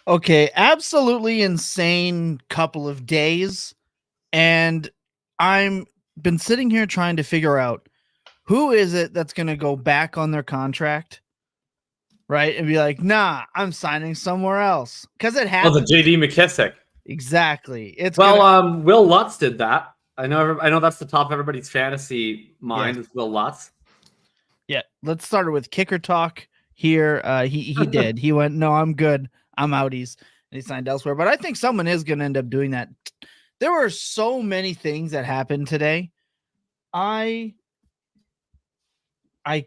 Okay, absolutely insane couple of days, and I'm been sitting here trying to figure out who is it that's going to go back on their contract, right? And be like, "Nah, I'm signing somewhere else." Cuz it Oh, the happens. JD McKissick. Exactly. It's Well, gonna Will Lutz did that. I know that's the top of everybody's fantasy mind Yeah. is Will Lutz. Yeah, let's start with kicker talk here. He did. He went, "No, I'm good. I'm outies." And he signed elsewhere. But I think someone is going to end up doing that. There were so many things that happened today. I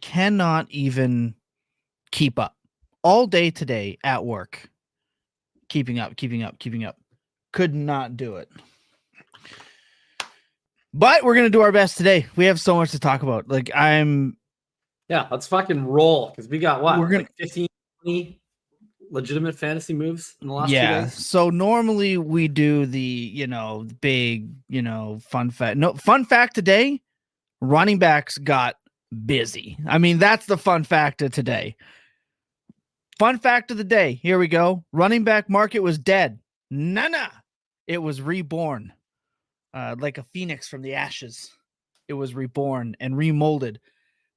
cannot even keep up. All day today at work. Keeping up. Could not do it. But we're going to do our best today. We have so much to talk about. Yeah, let's fucking roll because we got what? We're gonna, like 15, 20 legitimate fantasy moves in the last 2 days. So normally we do the, big, fun fact. No, fun fact today, running backs got busy. I mean, that's the fun fact of today. Fun fact of the day. Here we go. Running back market was dead. Nah. It was reborn. Like a phoenix from the ashes. It was reborn and remolded,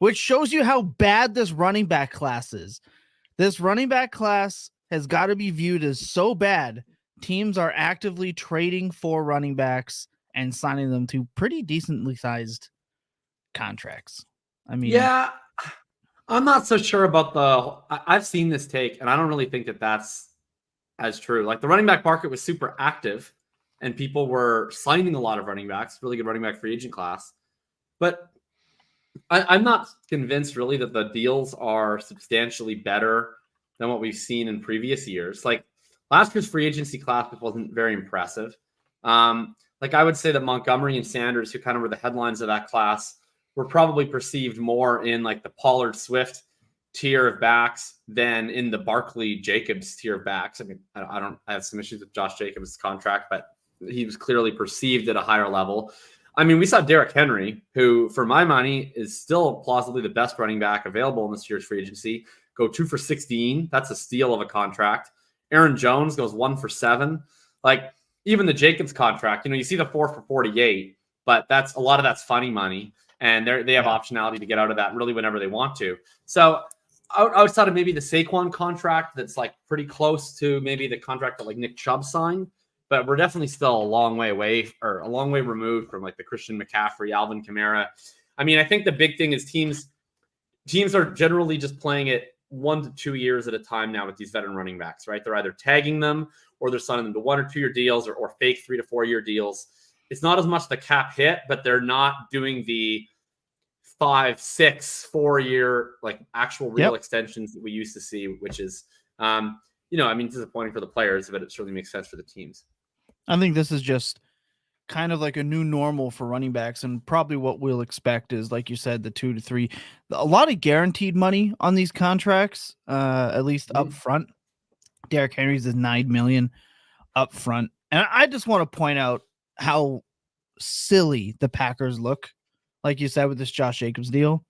which shows you how bad this running back class is. This running back class has got to be viewed as so bad. Teams are actively trading for running backs and signing them to pretty decently sized contracts. I mean, yeah, I'm not so sure about I've seen this take, and I don't really think that that's as true. Like the running back market was super active, and people were signing a lot of running backs, really good running back free agent class. But I'm not convinced really that the deals are substantially better than what we've seen in previous years. Like last year's free agency class wasn't very impressive. Like I would say that Montgomery and Sanders, who kind of were the headlines of that class, were probably perceived more in like the Pollard Swift tier of backs than in the Barkley Jacobs tier of backs. I mean, I have some issues with Josh Jacobs' contract, but he was clearly perceived at a higher level. I mean, we saw Derrick Henry, who, for my money, is still plausibly the best running back available in this year's free agency, go 2 for 16. That's a steal of a contract. Aaron Jones goes 1 for 7. Like, even the Jacobs contract, you see the 4 for 48, but a lot of that's funny money, and they have optionality to get out of that really whenever they want to. So outside of maybe the Saquon contract, that's like pretty close to maybe the contract that like Nick Chubb signed, but we're definitely still a long way away or a long way removed from like the Christian McCaffrey, Alvin Kamara. I mean, I think the big thing is teams are generally just playing it 1 to 2 years at a time now with these veteran running backs, right? They're either tagging them or they're signing them to 1 or 2 year deals or fake 3 to 4 year deals. It's not as much the cap hit, but they're not doing the 5, 6, 4 year like actual real extensions that we used to see, which is, disappointing for the players, but it certainly makes sense for the teams. I think this is just kind of like a new normal for running backs, and probably what we'll expect is, like you said, the 2 to 3, a lot of guaranteed money on these contracts, at least up front. Derrick Henry's is $9 million up front, and I just want to point out how silly the Packers look. Like you said with this Josh Jacobs deal,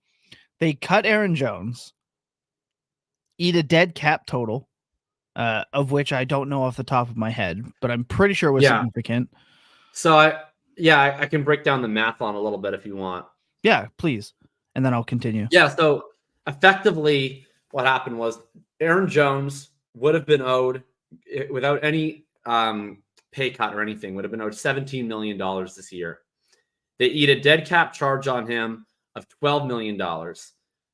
they cut Aaron Jones, eat a dead cap total, of which I don't know off the top of my head, but I'm pretty sure it was significant. So I can break down the math on a little bit if you want. Yeah, please. And then I'll continue. Yeah. So effectively what happened was Aaron Jones would have been owed without any pay cut or anything, would have been owed $17 million this year. They eat a dead cap charge on him of $12 million.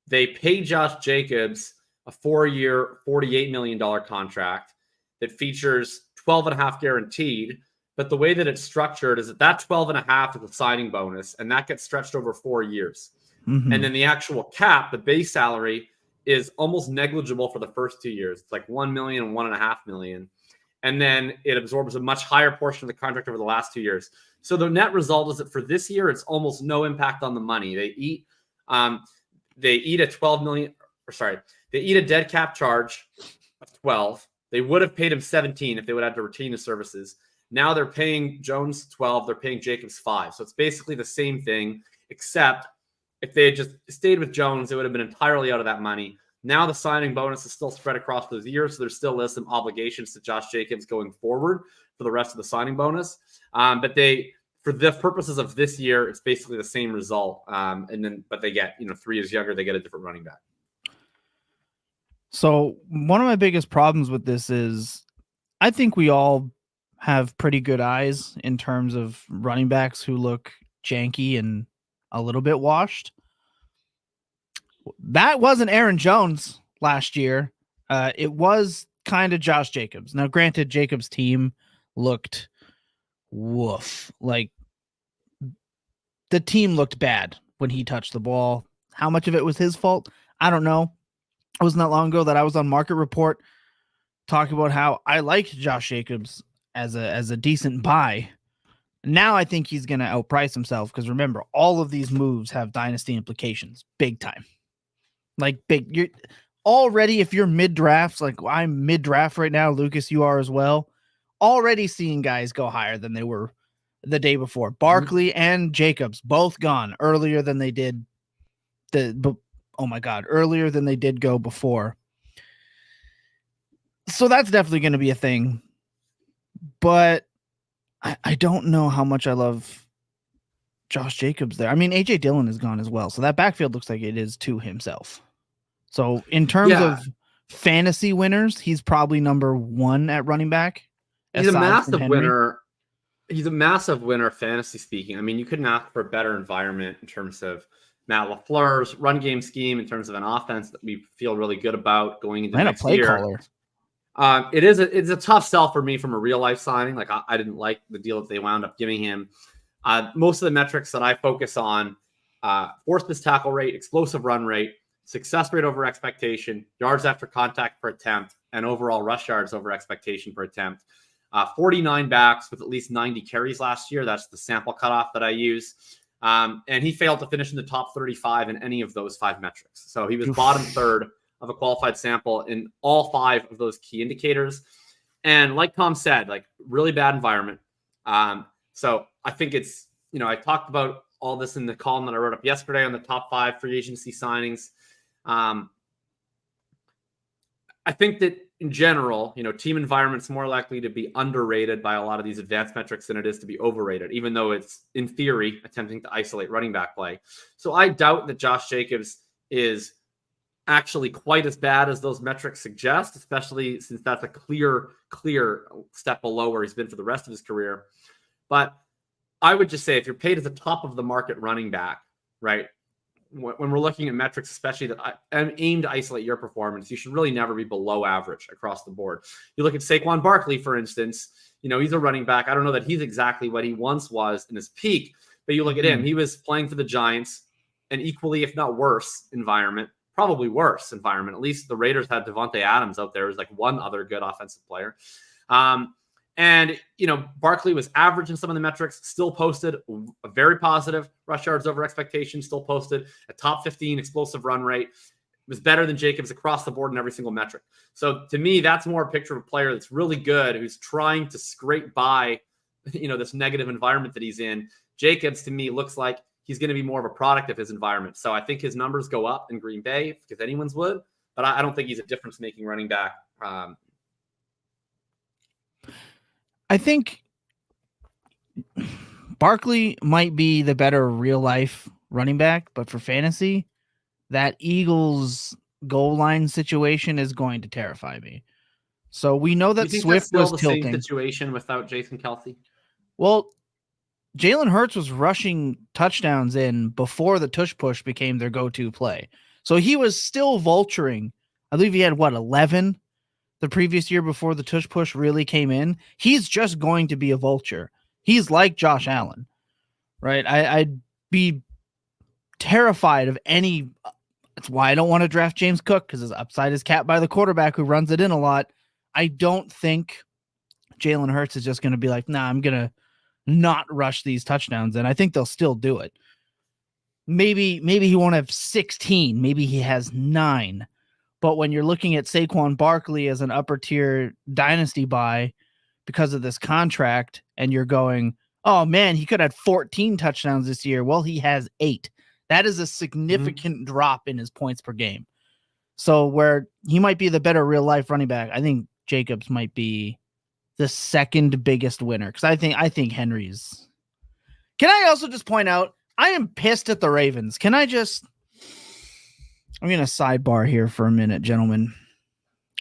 They pay Josh Jacobs a 4-year, $48 million contract that features 12.5 guaranteed. But the way that it's structured is that 12.5 is a signing bonus, and that gets stretched over 4 years. Mm-hmm. And then the actual cap, the base salary, is almost negligible for the first 2 years. It's like $1 million and $1.5 million. And then it absorbs a much higher portion of the contract over the last 2 years. So the net result is that for this year, it's almost no impact on the money. They eat a 12 million, they eat a dead cap charge of 12. They would have paid him 17 if they would have to retain his services. Now they're paying Jones 12, they're paying Jacobs 5. So it's basically the same thing, except if they had just stayed with Jones, it would have been entirely out of that money. Now the signing bonus is still spread across those years, so there still is some obligations to Josh Jacobs going forward for the rest of the signing bonus. But for the purposes of this year, it's basically the same result. But they get, 3 years younger, they get a different running back. So one of my biggest problems with this is I think we all have pretty good eyes in terms of running backs who look janky and a little bit washed. That wasn't Aaron Jones last year. It was kind of Josh Jacobs. Now, granted, Jacobs' team looked woof. Like, the team looked bad when he touched the ball. How much of it was his fault? I don't know. It wasn't that long ago that I was on Market Report talking about how I liked Josh Jacobs as a decent buy. Now I think he's going to outprice himself because remember, all of these moves have dynasty implications, big time. Like big. You're already, if you're mid-draft, like I'm mid-draft right now, Lucas, you are as well, already seeing guys go higher than they were the day before. Barkley and Jacobs both gone earlier than they did earlier than they did go before. So that's definitely going to be a thing. But I don't know how much I love Josh Jacobs there. I mean, A.J. Dillon is gone as well. So that backfield looks like it is to himself. So in terms of fantasy winners, he's probably number 1 at running back. He's a massive winner. He's a massive winner, fantasy speaking. I mean, you couldn't ask for a better environment in terms of Matt LaFleur's run game scheme, in terms of an offense that we feel really good about going into next year. Caller. It's a tough sell for me from a real life signing. Like I didn't like the deal that they wound up giving him. Most of the metrics that I focus on: forced missed tackle rate, explosive run rate, success rate over expectation, yards after contact per attempt, and overall rush yards over expectation per attempt. 49 backs with at least 90 carries last year. That's the sample cutoff that I use. And he failed to finish in the top 35 in any of those 5 metrics. So he was bottom third of a qualified sample in all 5 of those key indicators. And like Tom said, like really bad environment. So I think it's, I talked about all this in the column that I wrote up yesterday on the top 5 free agency signings. I think that in general, team environment's more likely to be underrated by a lot of these advanced metrics than it is to be overrated, even though it's in theory attempting to isolate running back play. So I doubt that Josh Jacobs is actually quite as bad as those metrics suggest, especially since that's a clear step below where he's been for the rest of his career. But I would just say if you're paid at the top of the market running back, right, when we're looking at metrics, especially that aim to isolate your performance, you should really never be below average across the board. You look at Saquon Barkley, for instance, he's a running back. I don't know that he's exactly what he once was in his peak, but you look at him, he was playing for the Giants, an equally, if not worse environment, probably worse environment. At least the Raiders had Devontae Adams out there as like one other good offensive player. And, Barkley was average in some of the metrics, still posted a very positive rush yards over expectation, still posted a top 15 explosive run rate. It was better than Jacobs across the board in every single metric. So to me, that's more a picture of a player that's really good, who's trying to scrape by, this negative environment that he's in. Jacobs, to me, looks like he's going to be more of a product of his environment. So I think his numbers go up in Green Bay because anyone's would, but I don't think he's a difference-making running back. I think Barkley might be the better real life running back, but for fantasy, that Eagles goal line situation is going to terrify me. So we know that Swift was tilting. Same situation without Jason Kelce. Well, Jalen Hurts was rushing touchdowns in before the tush push became their go-to play. So he was still vulturing. I believe he had 11 the previous year before the tush push really came in. He's just going to be a vulture. He's like Josh Allen, right? I'd be terrified of any. That's why I don't want to draft James Cook, because his upside is capped by the quarterback who runs it in a lot. I don't think Jalen Hurts is just going to be like, nah, I'm going to not rush these touchdowns. And I think they'll still do it. Maybe he won't have 16. Maybe he has 9. But when you're looking at Saquon Barkley as an upper tier dynasty buy because of this contract, and you're going, oh man, he could have 14 touchdowns this year. Well, he has 8. That is a significant drop in his points per game. So where he might be the better real life running back, I think Jacobs might be the second biggest winner because I think Henry's. Can I also just point out I am pissed at the Ravens. I'm going to sidebar here for a minute, gentlemen.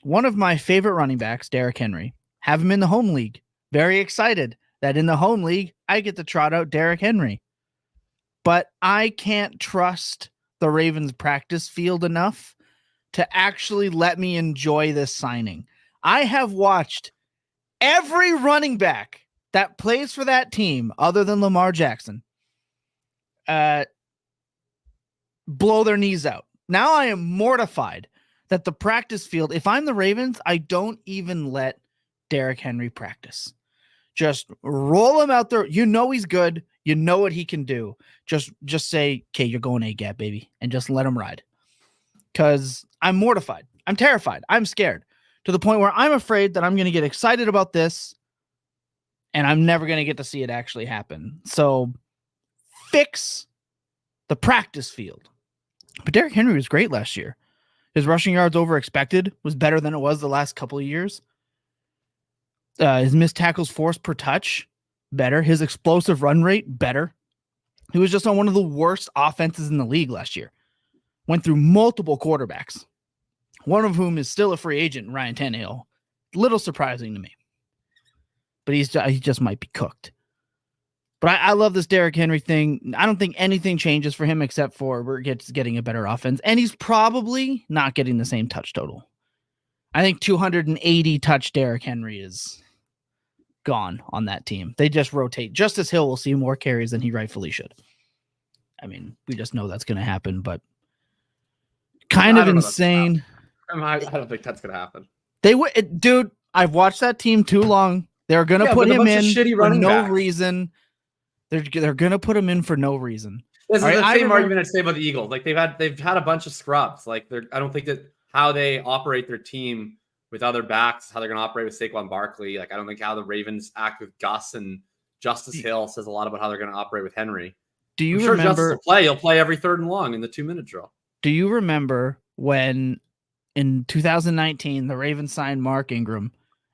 One of my favorite running backs, Derrick Henry, have him in the home league. Very excited that in the home league, I get to trot out Derrick Henry. But I can't trust the Ravens practice field enough to actually let me enjoy this signing. I have watched every running back that plays for that team other than Lamar Jackson blow their knees out. Now I am mortified that the practice field, if I'm the Ravens, I don't even let Derrick Henry practice. Just roll him out there. You know he's good. You know what he can do. Just say, okay, you're going A-gap, baby, and just let him ride. Because I'm mortified. I'm terrified. I'm scared to the point where I'm afraid that I'm going to get excited about this and I'm never going to get to see it actually happen. So fix the practice field. But Derrick Henry was great last year. His rushing yards over expected was better than it was the last couple of years. His missed tackles forced per touch, better. His explosive run rate, better. He was just on one of the worst offenses in the league last year. Went through multiple quarterbacks, one of whom is still a free agent, Ryan Tannehill. Little surprising to me. But he just might be cooked. But I love this Derrick Henry thing. I don't think anything changes for him except for we're getting a better offense. And he's probably not getting the same touch total. I think 280 touch Derrick Henry is gone on that team. They just rotate. Justice Hill will see more carries than he rightfully should. I mean, we just know that's going to happen, but kind of insane. I don't think that's going to happen. They would, dude. I've watched that team too long. They're going to put him in for no reason. They're going to put him in for no reason. This is the same argument I'd say about the Eagles. Like they've had a bunch of scrubs. Like I don't think that how they operate their team with other backs, how they're going to operate with Saquon Barkley. Like I don't think how the Ravens act with Gus and Justice Hill says a lot about how they're going to operate with Henry. Do you remember? Justice will play. He'll play every third and long in the 2-minute drill. Do you remember when in 2019 the Ravens signed Mark Ingram,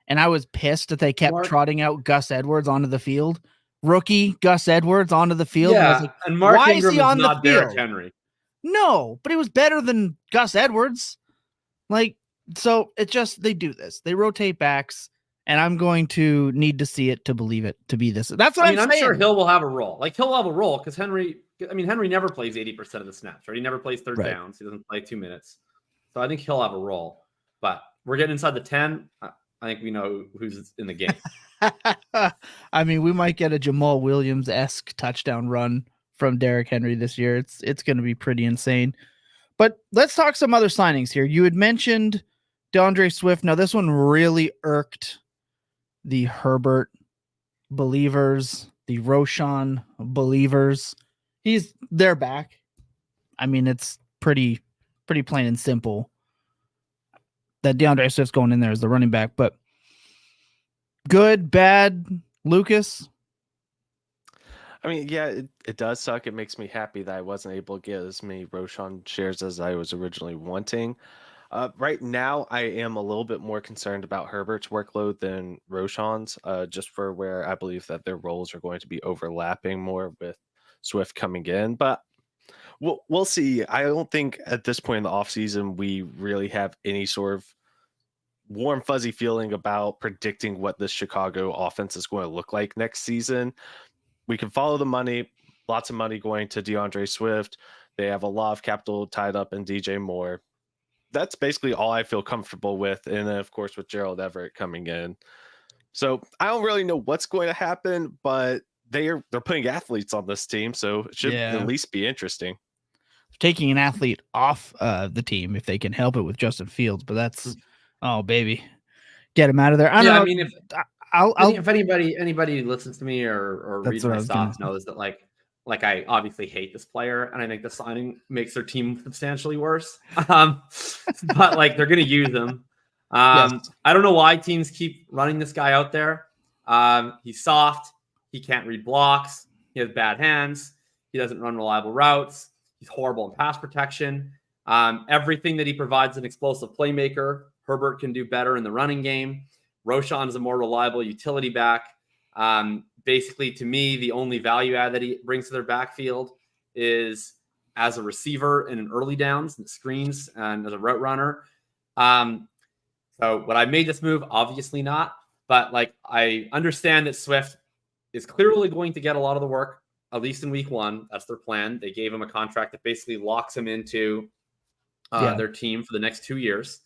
and I was pissed that they kept trotting out Gus Edwards onto the field? Rookie Gus Edwards onto the field. Yeah, and I was like, and Mark why Ingram is he on not the field? Derrick Henry. No, but he was better than Gus Edwards. Like, so it just, they do this. They rotate backs, and I'm going to need to see it to believe it to be this. That's what I'm saying. I'm sure Hill will have a role. Like, Hill will have a role because Henry never plays 80% of the snaps, right? He never plays third downs. He doesn't play 2 minutes. So I think he'll have a role. But we're getting inside the 10. I think we know who's in the game. I mean, we might get a Jamal Williams-esque touchdown run from Derrick Henry this year. It's going to be pretty insane. But let's talk some other signings here. You had mentioned DeAndre Swift. Now, this one really irked the Herbert believers, the Roshan believers. They're back. I mean, it's pretty plain and simple that DeAndre Swift's going in there as the running back. But good, bad, Lucas? I mean, yeah, it does suck. It makes me happy that I wasn't able to get as many Roshan shares as I was originally wanting. Right now, I am a little bit more concerned about Herbert's workload than Roshan's, just for where I believe that their roles are going to be overlapping more with Swift coming in. But we'll see. I don't think at this point in the offseason we really have any sort of warm, fuzzy feeling about predicting what this Chicago offense is going to look like next season. We can follow the money, lots of money going to DeAndre Swift. They have a lot of capital tied up in DJ Moore. That's basically all I feel comfortable with. And then, of course, with Gerald Everett coming in. So I don't really know what's going to happen, but they're putting athletes on this team. So it should at least be interesting. Taking an athlete off the team if they can help it with Justin Fields, but that's, oh, baby, get him out of there. I don't know. I mean, if anybody listens to me or reads my thoughts knows that like I obviously hate this player, and I think the signing makes their team substantially worse. But like they're going to use him. I don't know why teams keep running this guy out there. He's soft. He can't read blocks. He has bad hands. He doesn't run reliable routes. He's horrible in pass protection. Everything that he provides, an explosive playmaker. Herbert can do better in the running game. Roschon is a more reliable utility back. Basically, to me, the only value add that he brings to their backfield is as a receiver in an early downs and screens and as a route runner. So would I made this move? Obviously not. But like, I understand that Swift is clearly going to get a lot of the work, at least in week one. That's their plan. They gave him a contract that basically locks him into their team for the next 2 years,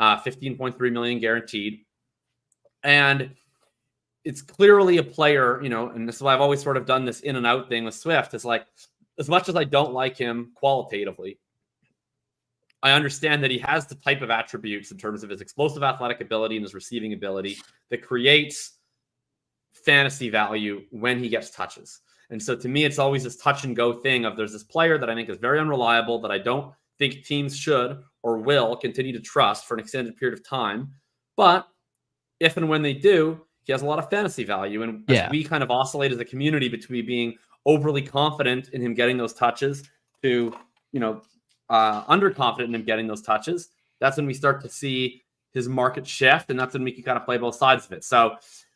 $15.3 million guaranteed. And it's clearly a player, and this is why I've always sort of done this in and out thing with Swift. It's like, as much as I don't like him qualitatively, I understand that he has the type of attributes in terms of his explosive athletic ability and his receiving ability that creates fantasy value when he gets touches. And so to me, it's always this touch and go thing of there's this player that I think is very unreliable that I don't think teams should or will continue to trust for an extended period of time. But if and when they do, he has a lot of fantasy value. And as we kind of oscillate as a community between being overly confident in him getting those touches to, underconfident in him getting those touches, that's when we start to see his market shift. And that's when we can kind of play both sides of it. So,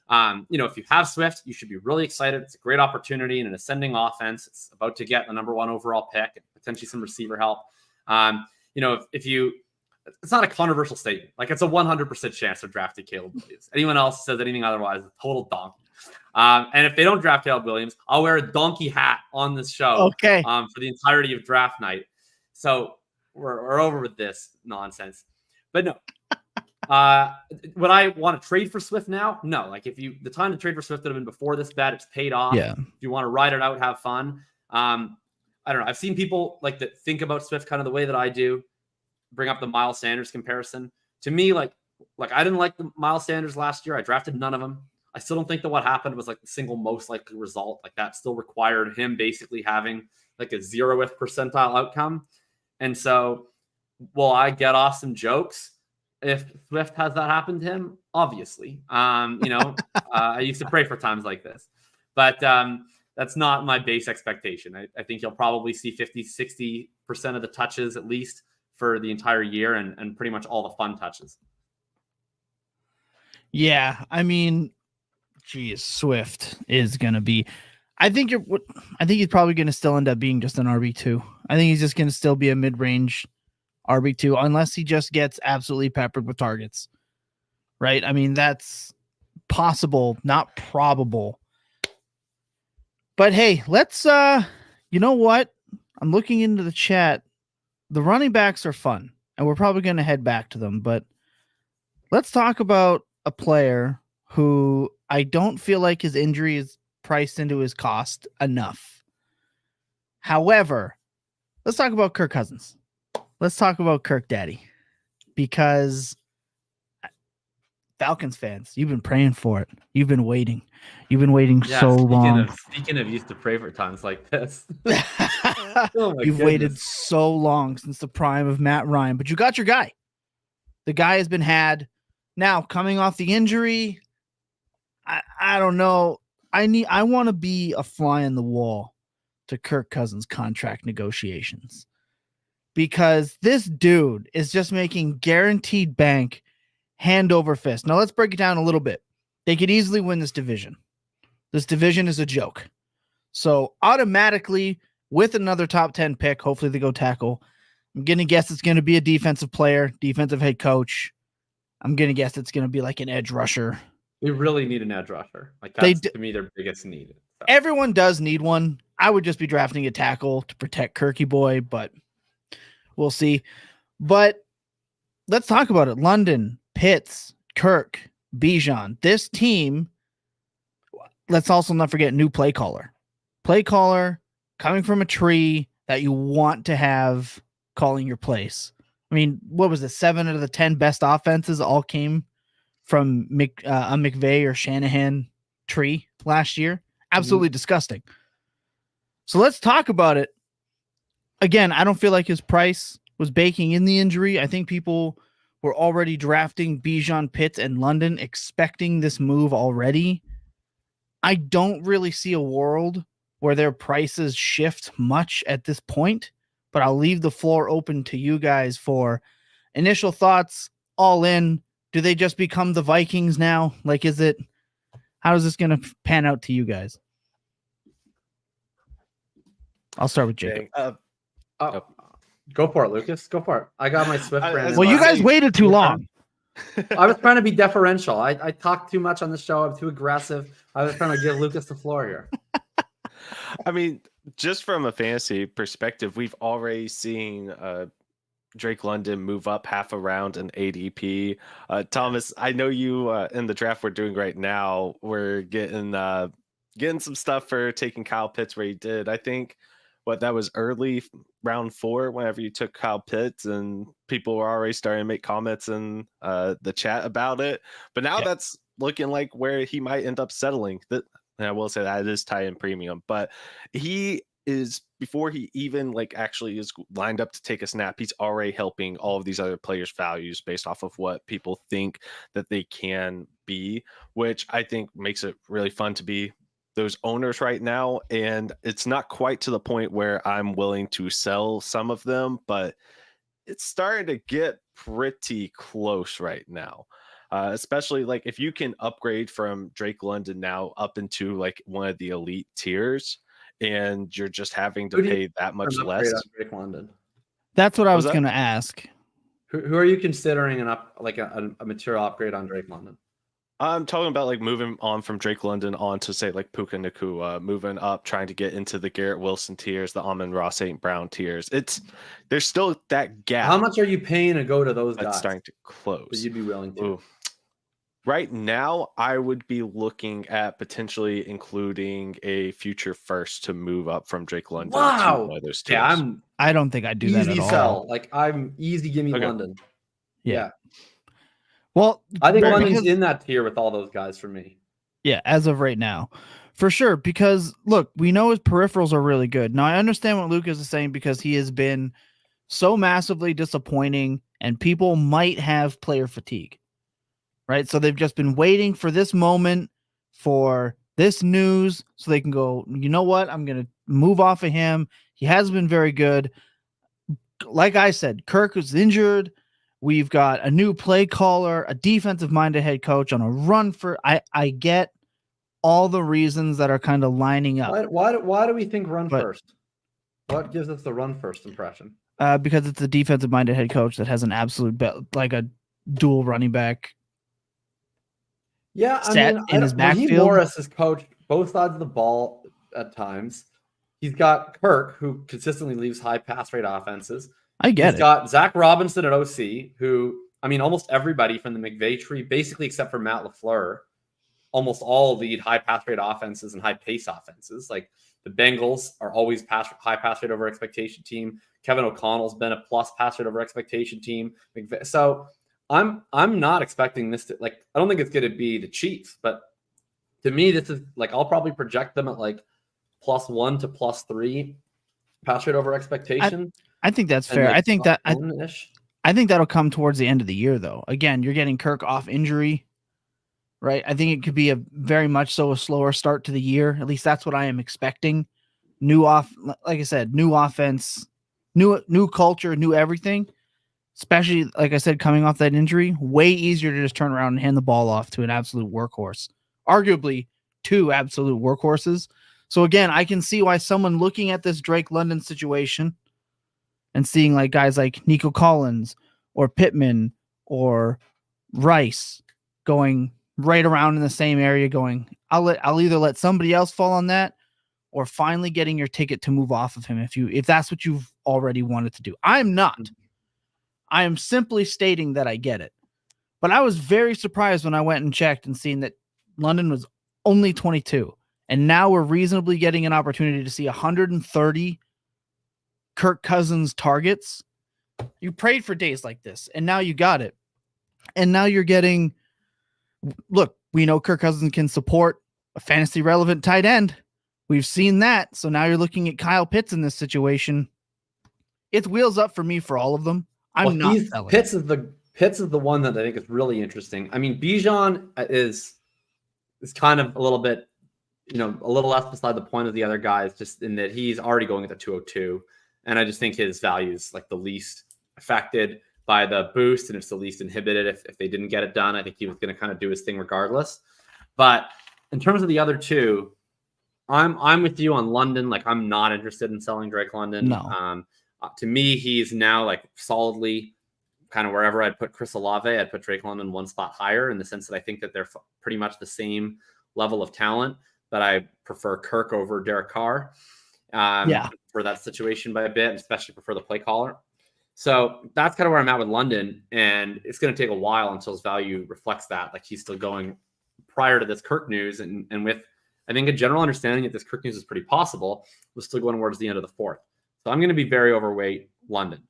if you have Swift, you should be really excited. It's a great opportunity in an ascending offense. It's about to get the number 1 overall pick and potentially some receiver help. It's not a controversial statement. Like, it's a 100% chance of drafting Caleb Williams. Anyone else says anything otherwise is a total donkey. And if they don't draft Caleb Williams, I'll wear a donkey hat on this show for the entirety of draft night. So we're over with this nonsense. But no. Would I want to trade for Swift now? No. Like, the time to trade for Swift would have been before this bet. It's paid off. Yeah. If you want to ride it out, have fun. I don't know. I've seen people like that think about Swift kind of the way that I do. Bring up the Miles Sanders comparison. To me, like I didn't like the Miles Sanders last year. I drafted none of them. I still don't think that what happened was like the single most likely result. Like, that still required him basically having like a 0th percentile outcome. And so, will I get off some jokes if Swift has that happen to him? Obviously. I used to pray for times like this, but that's not my base expectation. I think you'll probably see 50-60% of the touches at least for the entire year and pretty much all the fun touches. Yeah. I mean, geez, Swift is going to be, I think he's probably going to still end up being just an RB2. I think he's just going to still be a mid-range RB2 unless he just gets absolutely peppered with targets. Right? I mean, that's possible, not probable. But hey, let's you know what? I'm looking into the chat. The running backs are fun, and we're probably going to head back to them, but let's talk about a player who I don't feel like his injury is priced into his cost enough. However, let's talk about Kirk Cousins. Let's talk about Kirk Daddy, because Falcons fans, you've been praying for it. You've been waiting. You've been waiting so long. Speaking of used to pray for times like this. You've waited so long since the prime of Matt Ryan, but you got your guy. The guy has been had. Now, coming off the injury, I don't know. I want to be a fly on the wall to Kirk Cousins contract negotiations, because this dude is just making guaranteed bank hand over fist. Now, let's break it down a little bit. They could easily win this division. This division is a joke. So automatically, with another top 10 pick, hopefully they go tackle. I'm going to guess it's going to be a defensive player, defensive head coach. I'm going to guess it's going to be like an edge rusher. They really need an edge rusher. Like, that's to me their biggest need. So. Everyone does need one. I would just be drafting a tackle to protect Kirky boy, but we'll see. But let's talk about it. London, Pitts, Kirk, Bijan. This team, let's also not forget new play caller. Play caller coming from a tree that you want to have calling your plays. I mean, what was it? 7 out of the 10 best offenses all came from a McVay or Shanahan tree last year. Absolutely disgusting. So let's talk about it. Again, I don't feel like his price was baking in the injury. I think people were already drafting Bijan, Pitts, and London expecting this move already. I don't really see a world where their prices shift much at this point, but I'll leave the floor open to you guys for initial thoughts. All in. Do they just become the Vikings now? Like, how is this going to pan out to you guys? I'll start with Jacob. Go for it, Lucas. Go for it. I got my Swift brand. Well, you guys waited too long. I was trying to be deferential. I talked too much on the show. I'm too aggressive. I was trying to give Lucas the floor here. I mean, just from a fantasy perspective, we've already seen Drake London move up half a round in ADP. Thomas, I know you in the draft we're doing right now, we're getting some stuff for taking Kyle Pitts where he did. I think that was early round 4 whenever you took Kyle Pitts, and people were already starting to make comments in the chat about it. But now that's looking like where he might end up settling. And I will say that it is tight end premium, but he is, before he even actually is lined up to take a snap, he's already helping all of these other players' values based off of what people think that they can be, which I think makes it really fun to be those owners right now. And it's not quite to the point where I'm willing to sell some of them, but it's starting to get pretty close right now. Especially if you can upgrade from Drake London now up into one of the elite tiers, and you're just having to pay that much less. Drake London. That's what I was going to ask. Who are you considering a material upgrade on Drake London? I'm talking about moving on from Drake London on to say Puka Nacua, moving up, trying to get into the Garrett Wilson tiers, the Amon-Ra St. Brown tiers. There's still that gap. How much are you paying to go to those guys? That's starting to close. That you'd be willing to. Ooh. Right now, I would be looking at potentially including a future first to move up from Drake London to one of those tiers. Yeah, I don't think I'd do that at all. Easy sell. I'm easy. Give me London. Yeah. Well, I think London's in that tier with all those guys for me. Yeah, as of right now, for sure. Because look, we know his peripherals are really good. Now, I understand what Lucas is saying because he has been so massively disappointing, and people might have player fatigue, right? So they've just been waiting for this moment, for this news, so they can go, you know what? I'm going to move off of him. He hasn't been very good. Like I said, Kirk was injured. We've got a new play caller, a defensive-minded head coach on a run for. I get all the reasons that are kind of lining up. Why do we think first? What gives us the run first impression? Because it's a defensive-minded head coach that has an absolute a dual running back. Yeah, in his backfield. Morris has coached both sides of the ball at times. He's got Kirk, who consistently leaves high pass rate offenses. I get it. He's got Zach Robinson at OC, who, almost everybody from the McVay tree, basically except for Matt LaFleur, almost all lead high pass rate offenses and high pace offenses. The Bengals are always high pass rate over expectation team. Kevin O'Connell's been a plus pass rate over expectation team. So I'm not expecting this to I don't think it's going to be the Chiefs, but to me, this is I'll probably project them at +1 to +3 pass rate over expectation. I think that's fair. I think that'll come towards the end of the year, though. Again, you're getting Kirk off injury, right? I think it could be a very much so a slower start to the year. At least that's what I am expecting. Like I said, new offense, new culture, new everything. Especially, like I said, coming off that injury, way easier to just turn around and hand the ball off to an absolute workhorse. Arguably, 2 absolute workhorses. So again, I can see why someone looking at this Drake London situation and seeing guys like Nico Collins or Pittman or Rice going right around in the same area, going, I'll either let somebody else fall on that, or finally getting your ticket to move off of him if that's what you've already wanted to do. I'm not. I am simply stating that I get it. But I was very surprised when I went and checked and seen that London was only 22. And now we're reasonably getting an opportunity to see 130 Kirk Cousins targets. You prayed for days like this, and now you got it. And now you're getting, look, we know Kirk Cousins can support a fantasy relevant tight end. We've seen that. So now you're looking at Kyle Pitts in this situation. It's wheels up for me for all of them. Pitts is the one that I think is really interesting. Bijan is kind of a little bit, a little less beside the point of the other guys, just in that he's already going at the 202. And I just think his value is like the least affected by the boost, and it's the least inhibited. If they didn't get it done, I think he was going to kind of do his thing regardless. But in terms of the other two, I'm with you on London. Like, I'm not interested in selling Drake London. No. To me, he's now like solidly kind of wherever I'd put Chris Olave, I'd put Drake London one spot higher, in the sense that I think that they're pretty much the same level of talent, but I prefer Kirk over Derek Carr. For that situation by a bit, especially prefer the play caller. So that's kind of where I'm at with London, and it's going to take a while until his value reflects that. Like, he's still going prior to this Kirk news, and with, I think, a general understanding that this Kirk news is pretty possible, was still going towards the end of the fourth. So I'm going to be very overweight London.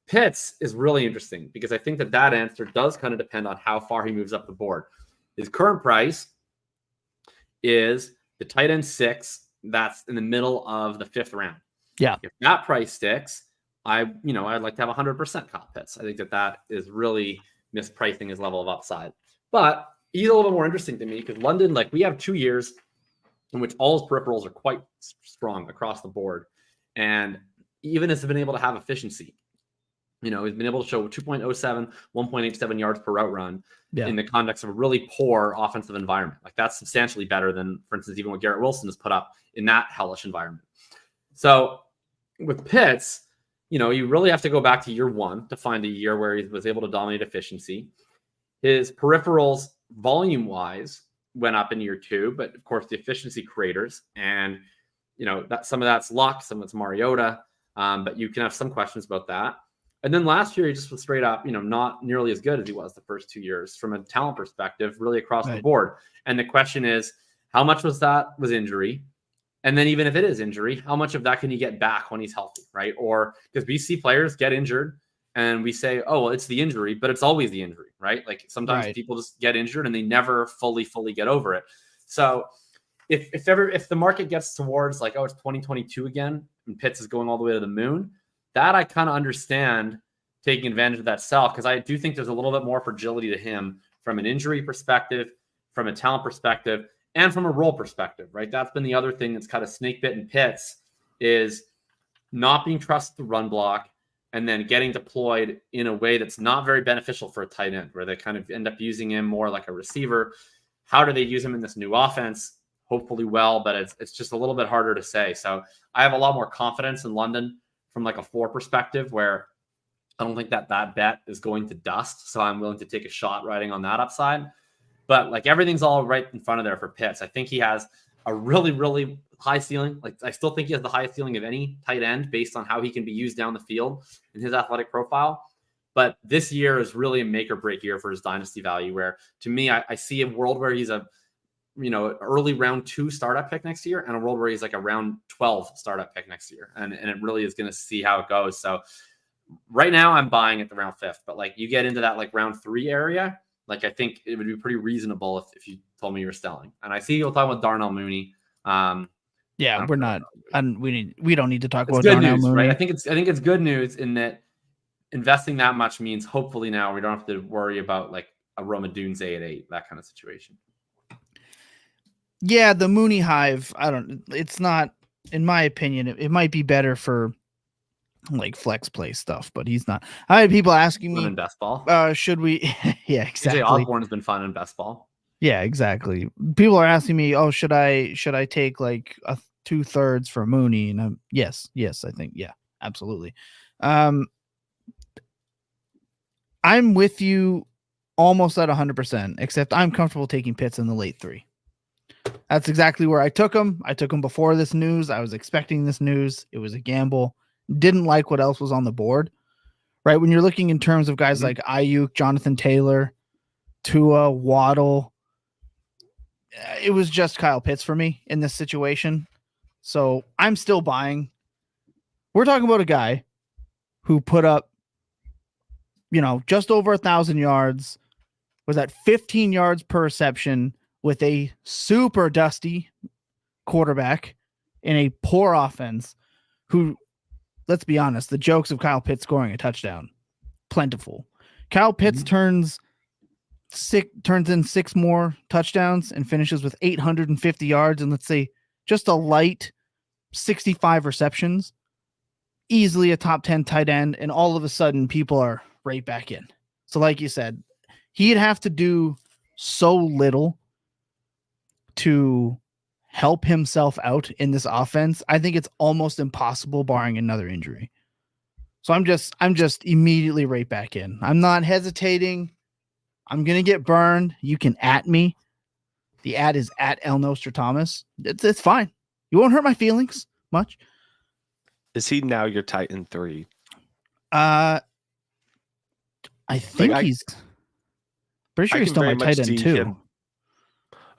Pitts is really interesting because I think that answer does kind of depend on how far he moves up the board. His current price is the tight end 6. That's in the middle of the 5th round. Yeah. If that price sticks, I'd like to have 100% Kyle Pitts. I think that is really mispricing his level of upside. But he's a little bit more interesting to me because London, like, we have 2 years in which all his peripherals are quite strong across the board. And even has been able to have efficiency. He's been able to show 2.07, 1.87 yards per route run in the context of a really poor offensive environment. Like, that's substantially better than, for instance, even what Garrett Wilson has put up in that hellish environment. So with Pitts, you really have to go back to year 1 to find a year where he was able to dominate efficiency. His peripherals, volume-wise, went up in year 2, but of course the efficiency craters, and that some of that's luck, some of it's Mariota, but you can have some questions about that. And then last year, he just was straight up, not nearly as good as he was the first 2 years from a talent perspective, really across the board. And the question is, how much was injury? And then even if it is injury, how much of that can you get back when he's healthy, right? Or because we see players get injured and we say, oh, well, it's the injury, but it's always the injury, right? Like, sometimes people just get injured and they never fully get over it. So if the market gets towards like, oh, it's 2022 again, and Pitts is going all the way to the moon, that I kind of understand taking advantage of that sell, because I do think there's a little bit more fragility to him from an injury perspective, from a talent perspective, and from a role perspective, right? That's been the other thing that's kind of snake bitten Pitts, is not being trusted to run block and then getting deployed in a way that's not very beneficial for a tight end, where they kind of end up using him more like a receiver. How do they use him in this new offense? Hopefully well, but it's just a little bit harder to say. So I have a lot more confidence in London from like a floor perspective, where I don't think that bet is going to dust. So I'm willing to take a shot riding on that upside. But like, everything's all right in front of there for Pitts. I think he has a really, really high ceiling. Like, I still think he has the highest ceiling of any tight end based on how he can be used down the field in his athletic profile. But this year is really a make or break year for his dynasty value, where to me, I see a world where he's a early round 2 startup pick next year, and a world where he's like a round 12 startup pick next year. And it really is going to see how it goes. So right now I'm buying at the round 5th, but like, you get into that like round 3 area, like, I think it would be pretty reasonable if you told me you were selling. And I see you'll talk about Darnell Mooney. We're not, and we don't need to talk about good Darnell news, Mooney. right? I think it's good news in that investing that much means hopefully now we don't have to worry about like a Roma Dunze at 8, that kind of situation. Yeah, the Mooney hive, it's not, in my opinion, it might be better for like flex play stuff, but he's not. I had people asking me in best ball. Should we? Yeah, exactly. Osborne has been fun in best ball. Yeah, exactly. People are asking me, oh, should I take like a 2/3 for Mooney? And yes, I think, yeah, absolutely. I'm with you almost at 100%, except I'm comfortable taking Pitts in the late 3. That's exactly where I took him. I took him before this news. I was expecting this news. It was a gamble. Didn't like what else was on the board, right? When you're looking in terms of guys like Ayuk, Jonathan Taylor, Tua, Waddle, it was just Kyle Pitts for me in this situation. So I'm still buying. We're talking about a guy who put up, just over 1,000 yards, was at 15 yards per reception with a super dusty quarterback in a poor offense, who, let's be honest, the jokes of Kyle Pitts scoring a touchdown, plentiful. Kyle Pitts turns in 6 more touchdowns and finishes with 850 yards and, let's say, just a light 65 receptions. easily a top 10 tight end, and all of a sudden people are right back in. So like you said, he'd have to do so little to help himself out in this offense. I think it's almost impossible barring another injury. So I'm just immediately right back in. I'm not hesitating. I'm going to get burned. You can at me. The ad is at El Nostradamus. It's fine. You won't hurt my feelings much. Is he now your Titan 3? I think he's pretty sure he's still my tight end too.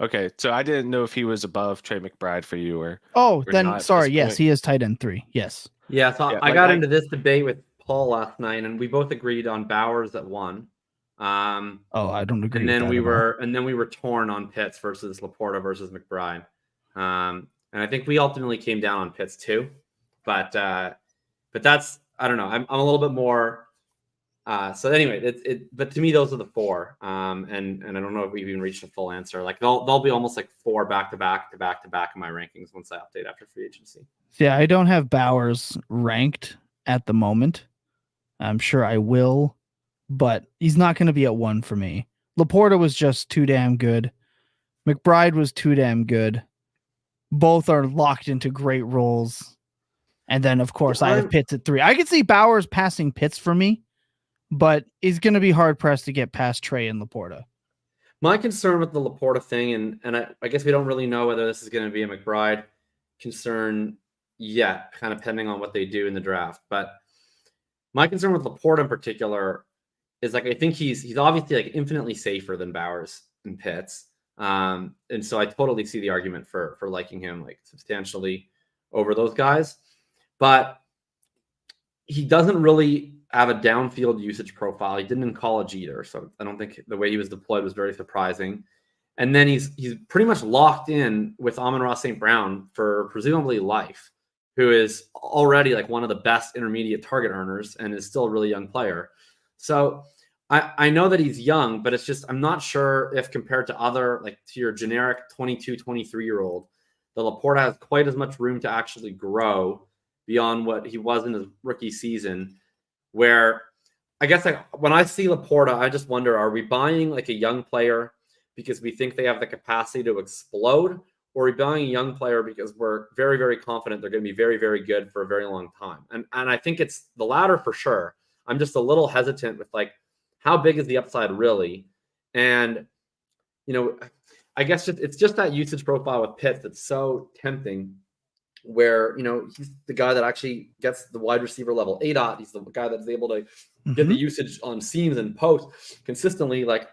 Okay, so I didn't know if he was above Trey McBride for you or. Oh, then sorry. Yes, he is tight end 3. Yes. Yeah, so I got into this debate with Paul last night, and we both agreed on Bowers at 1. I don't agree. And then we were torn on Pitts versus Laporta versus McBride. And I think we ultimately came down on Pitts too. But that's, I don't know. I'm a little bit more. So anyway, but to me, those are the 4. And I don't know if we've even reached a full answer. Like they'll be almost like 4 back to back in my rankings once I update after free agency. Yeah, I don't have Bowers ranked at the moment. I'm sure I will, but he's not going to be at 1 for me. Laporta was just too damn good. McBride was too damn good. Both are locked into great roles. And then, of course, I have Pitts at 3. I could see Bowers passing Pitts for me, but he's going to be hard-pressed to get past Trey and Laporta. My concern with the Laporta thing, and I guess we don't really know whether this is going to be a McBride concern yet, kind of depending on what they do in the draft. But my concern with Laporta in particular is like I think he's obviously like infinitely safer than Bowers and Pitts. And so I totally see the argument for liking him like substantially over those guys. But he doesn't really have a downfield usage profile. He didn't in college either. So I don't think the way he was deployed was very surprising. And then he's pretty much locked in with Amon-Ra St. Brown for presumably life, who is already like one of the best intermediate target earners and is still a really young player. So I know that he's young, but it's just, I'm not sure if compared to other, like to your generic 22, 23-year-old, the Laporta has quite as much room to actually grow beyond what he was in his rookie season, where I guess when I see Laporta, I just wonder, are we buying like a young player because we think they have the capacity to explode, or are we buying a young player because we're very, very confident they're going to be very, very good for a very long time? And I think it's the latter for sure. I'm just a little hesitant with like, how big is the upside really? And, you know, I guess it's just that usage profile with Pitts that's so tempting, where, you know, he's the guy that actually gets the wide receiver level ADOT. He's the guy that's able to get the usage on seams and posts consistently. Like,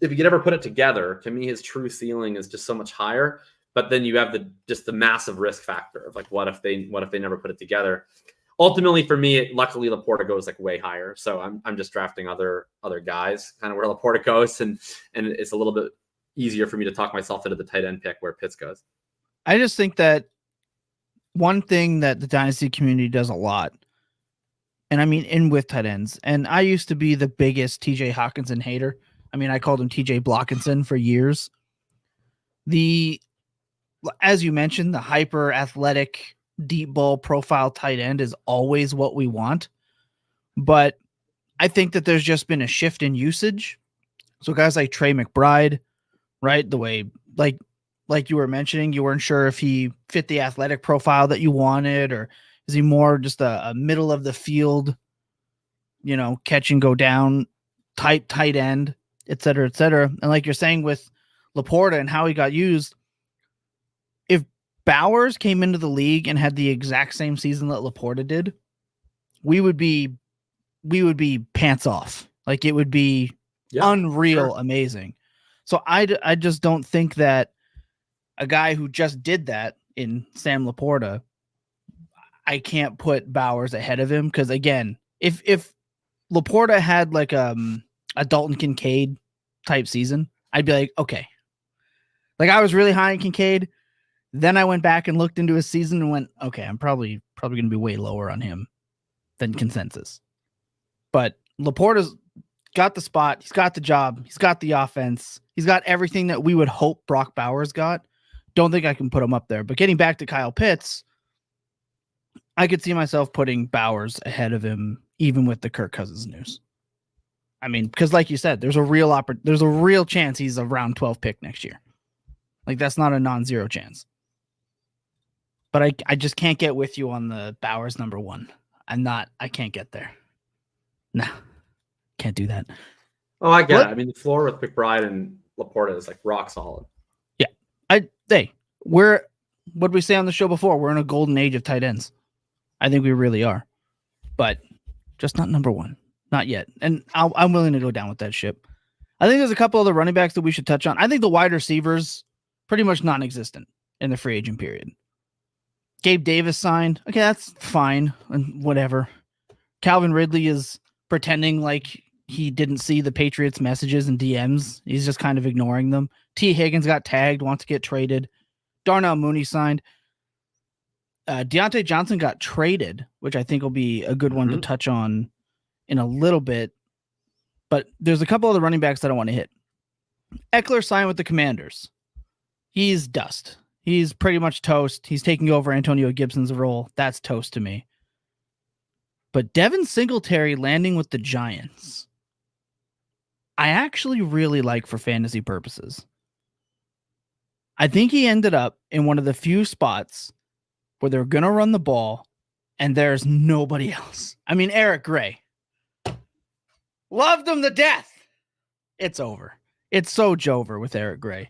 if you could ever put it together, to me, his true ceiling is just so much higher. But then you have the massive risk factor of like, what if they never put it together? Ultimately, for me, luckily Laporta goes like way higher. So I'm just drafting other guys, kind of where Laporta goes, and it's a little bit easier for me to talk myself into the tight end pick where Pitts goes. I just think that one thing that the Dynasty community does a lot, and I mean in with tight ends, and I used to be the biggest TJ Hawkinson hater. I mean, I called him TJ Blockinson for years. As you mentioned, the hyper athletic, deep ball profile tight end is always what we want. But I think that there's just been a shift in usage. So guys like Trey McBride, right? The way, like you were mentioning, you weren't sure if he fit the athletic profile that you wanted, or is he more just a middle of the field, you know, catch and go down tight end, et cetera, et cetera. And like you're saying with Laporta and how he got used, if Bowers came into the league and had the exact same season that Laporta did, we would be pants off. Like, it would be unreal, amazing. So I just don't think that a guy who just did that in Sam Laporta, I can't put Bowers ahead of him. Because again, if Laporta had like a Dalton Kincaid type season, I'd be like, okay. Like, I was really high in Kincaid. Then I went back and looked into his season and went, okay, I'm probably going to be way lower on him than consensus. But Laporta's got the spot. He's got the job. He's got the offense. He's got everything that we would hope Brock Bowers got. Don't think I can put him up there. But getting back to Kyle Pitts, I could see myself putting Bowers ahead of him, even with the Kirk Cousins news. I mean, because like you said, there's a real chance he's a round 12 pick next year. Like that's not a non-zero chance. But I just can't get with you on the Bowers number 1. I can't get there. Nah, can't do that. Oh, I get it. I mean, the floor with McBride and Laporta is like rock solid. Yeah. What did we say on the show before? We're in a golden age of tight ends. I think we really are. But just not number 1. Not yet. And I'm willing to go down with that ship. I think there's a couple other running backs that we should touch on. I think the wide receivers pretty much non-existent in the free agent period. Gabe Davis signed. Okay, that's fine and whatever. Calvin Ridley is pretending like he didn't see the Patriots messages and DMs. He's just kind of ignoring them. T. Higgins got tagged, wants to get traded. Darnell Mooney signed. Diontae Johnson got traded, which I think will be a good one to touch on in a little bit. But there's a couple of the running backs that I want to hit. Eckler signed with the Commanders. He's dust. He's pretty much toast. He's taking over Antonio Gibson's role. That's toast to me. But Devin Singletary landing with the Giants, I actually really like for fantasy purposes. I think he ended up in one of the few spots where they're going to run the ball and there's nobody else. I mean, Eric Gray. Loved him to death. It's over. It's so Jover with Eric Gray.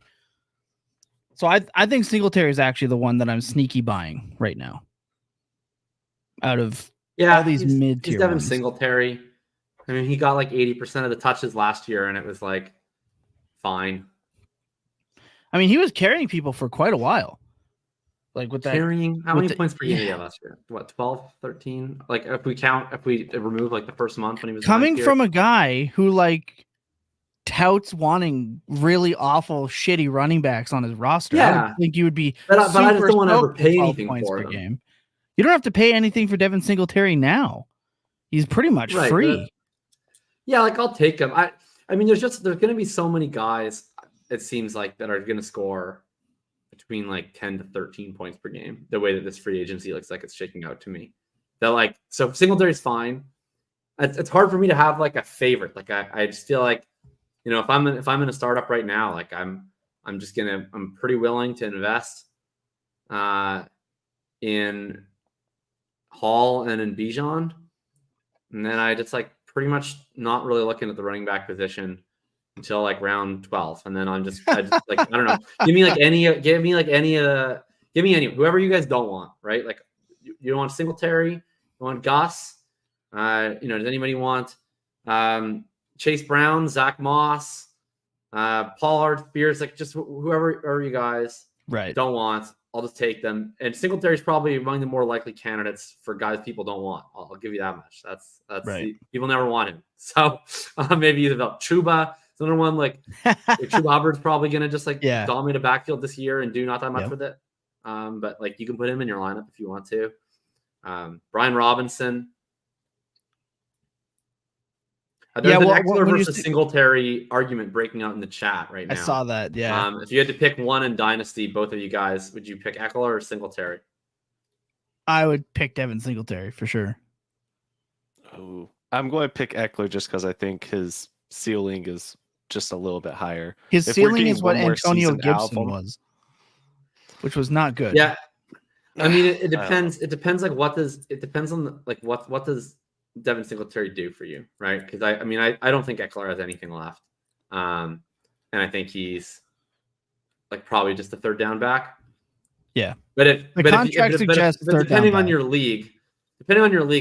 So I think Singletary is actually the one that I'm sneaky buying right now. Out of all these mid-tier he's Devin ones. Singletary. I mean, he got like 80% of the touches last year, and it was like fine. I mean, he was carrying people for quite a while. Like with that. How many points per game did he have last year? What, 12, 13? Like if we remove like the first month when he was coming from a guy who like touts wanting really awful, shitty running backs on his roster. I don't think you would be. But I just don't want to ever pay anything for per them. game. You don't have to pay anything for Devin Singletary now. He's pretty much free. Yeah, like I'll take him. I mean, there's going to be so many guys. It seems like that are going to score between like 10 to 13 points per game. The way that this free agency looks like it's shaking out to me. They're like, so Singletary's fine. It's hard for me to have like a favorite. Like I just feel like, you know, if I'm in a startup right now, like I'm pretty willing to invest in Hall and in Bijan. And then I just like pretty much not really looking at the running back position until like round 12. And then I just like, I don't know, give me any, whoever you guys don't want, right? Like you don't want Singletary, you want Gus, does anybody want Chase Brown, Zach Moss, Pollard, Spears, like just whoever you guys don't want, I'll just take them. And Singletary is probably among the more likely candidates for guys people don't want. I'll give you that much. That's right. People never want him. So maybe he's about Chuba. It's another one like Chuba Hubbard's probably going to just dominate a backfield this year and do not that much with it. But like you can put him in your lineup if you want to. Brian Robinson. There's an Eckler versus Singletary argument breaking out in the chat right now. I saw that, yeah. If you had to pick one in Dynasty, both of you guys, would you pick Eckler or Singletary? I would pick Devin Singletary for sure. Oh, I'm going to pick Eckler just because I think his ceiling is just a little bit higher. His ceiling is what Antonio Gibson was, which was not good. Yeah, I mean it depends. It depends. Like it depends on what does Devin Singletary do for you, right? Because I don't think Eckler has anything left, and I think he's like probably just a third down back. Yeah, but depending on your league,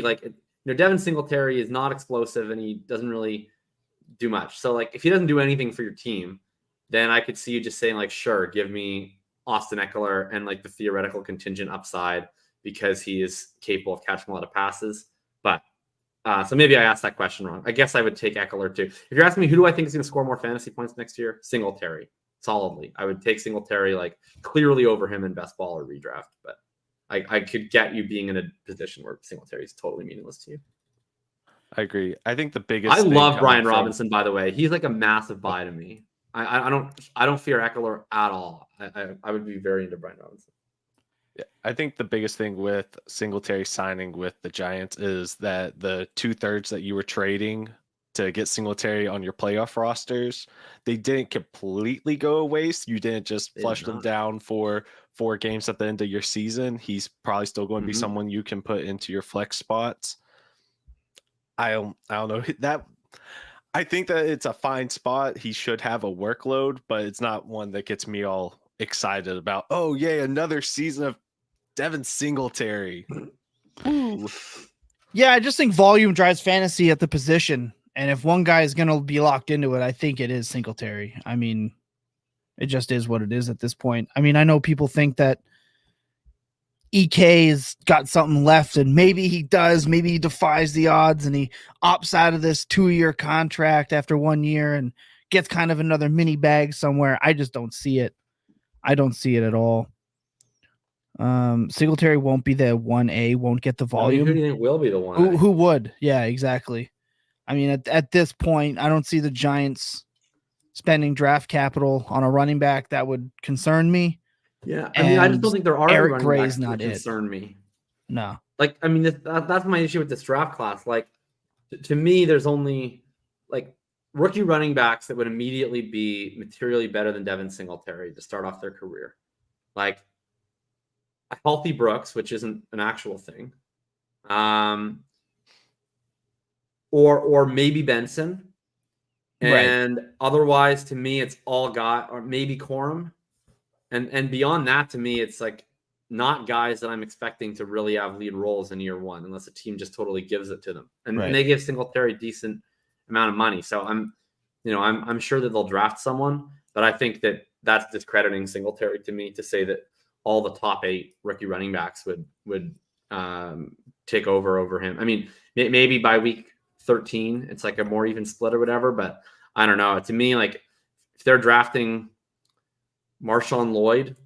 like Devin Singletary is not explosive and he doesn't really do much. So like if he doesn't do anything for your team, then I could see you just saying like, sure, give me Austin Eckler and like the theoretical contingent upside because he is capable of catching a lot of passes, but. So maybe I asked that question wrong. I guess I would take Eckler too. If you're asking me who do I think is going to score more fantasy points next year, Singletary, solidly. I would take Singletary like clearly over him in best ball or redraft. But I could get you being in a position where Singletary is totally meaningless to you. I agree. I think the biggest. I love Brian Robinson, by the way. He's like a massive buy to me. I don't fear Eckler at all. I would be very into Brian Robinson. Yeah, I think the biggest thing with Singletary signing with the Giants is that the 2/3 that you were trading to get Singletary on your playoff rosters, they didn't completely go a waste. You didn't just They did flush them not. down for 4 games at the end of your season. He's probably still going to be someone you can put into your flex spots. I don't know that. I think that it's a fine spot. He should have a workload, but it's not one that gets me all excited about. Oh, yay, another season of Devin Singletary. Ooh. Yeah, I just think volume drives fantasy at the position. And if one guy is going to be locked into it, I think it is Singletary. I mean, it just is what it is at this point. I mean, I know people think that EK's got something left, and maybe he does. Maybe he defies the odds and he opts out of this 2-year contract after 1 year and gets kind of another mini bag somewhere. I just don't see it. I don't see it at all. Singletary won't be the 1A, won't get the volume. Who do you think will be the one? Who would? Yeah, exactly. I mean, at this point, I don't see the Giants spending draft capital on a running back. That would concern me. Yeah, I mean, I just don't think there are any Eric running Gray's backs that not it. concern me. No. Like, I mean, that's my issue with this draft class. Like, to me, there's only like rookie running backs that would immediately be materially better than Devin Singletary to start off their career. Like a healthy Brooks, which isn't an actual thing. Or maybe Benson. And otherwise, to me, it's all guy or maybe Corum. And beyond that, to me, it's like not guys that I'm expecting to really have lead roles in year one, unless a team just totally gives it to them. And they give Singletary a decent amount of money. So I'm sure that they'll draft someone, but I think that that's discrediting Singletary to me to say that all the top 8 rookie running backs would take over him. I mean, maybe by week 13, it's like a more even split or whatever, but I don't know. To me, like if they're drafting Marshawn Lloyd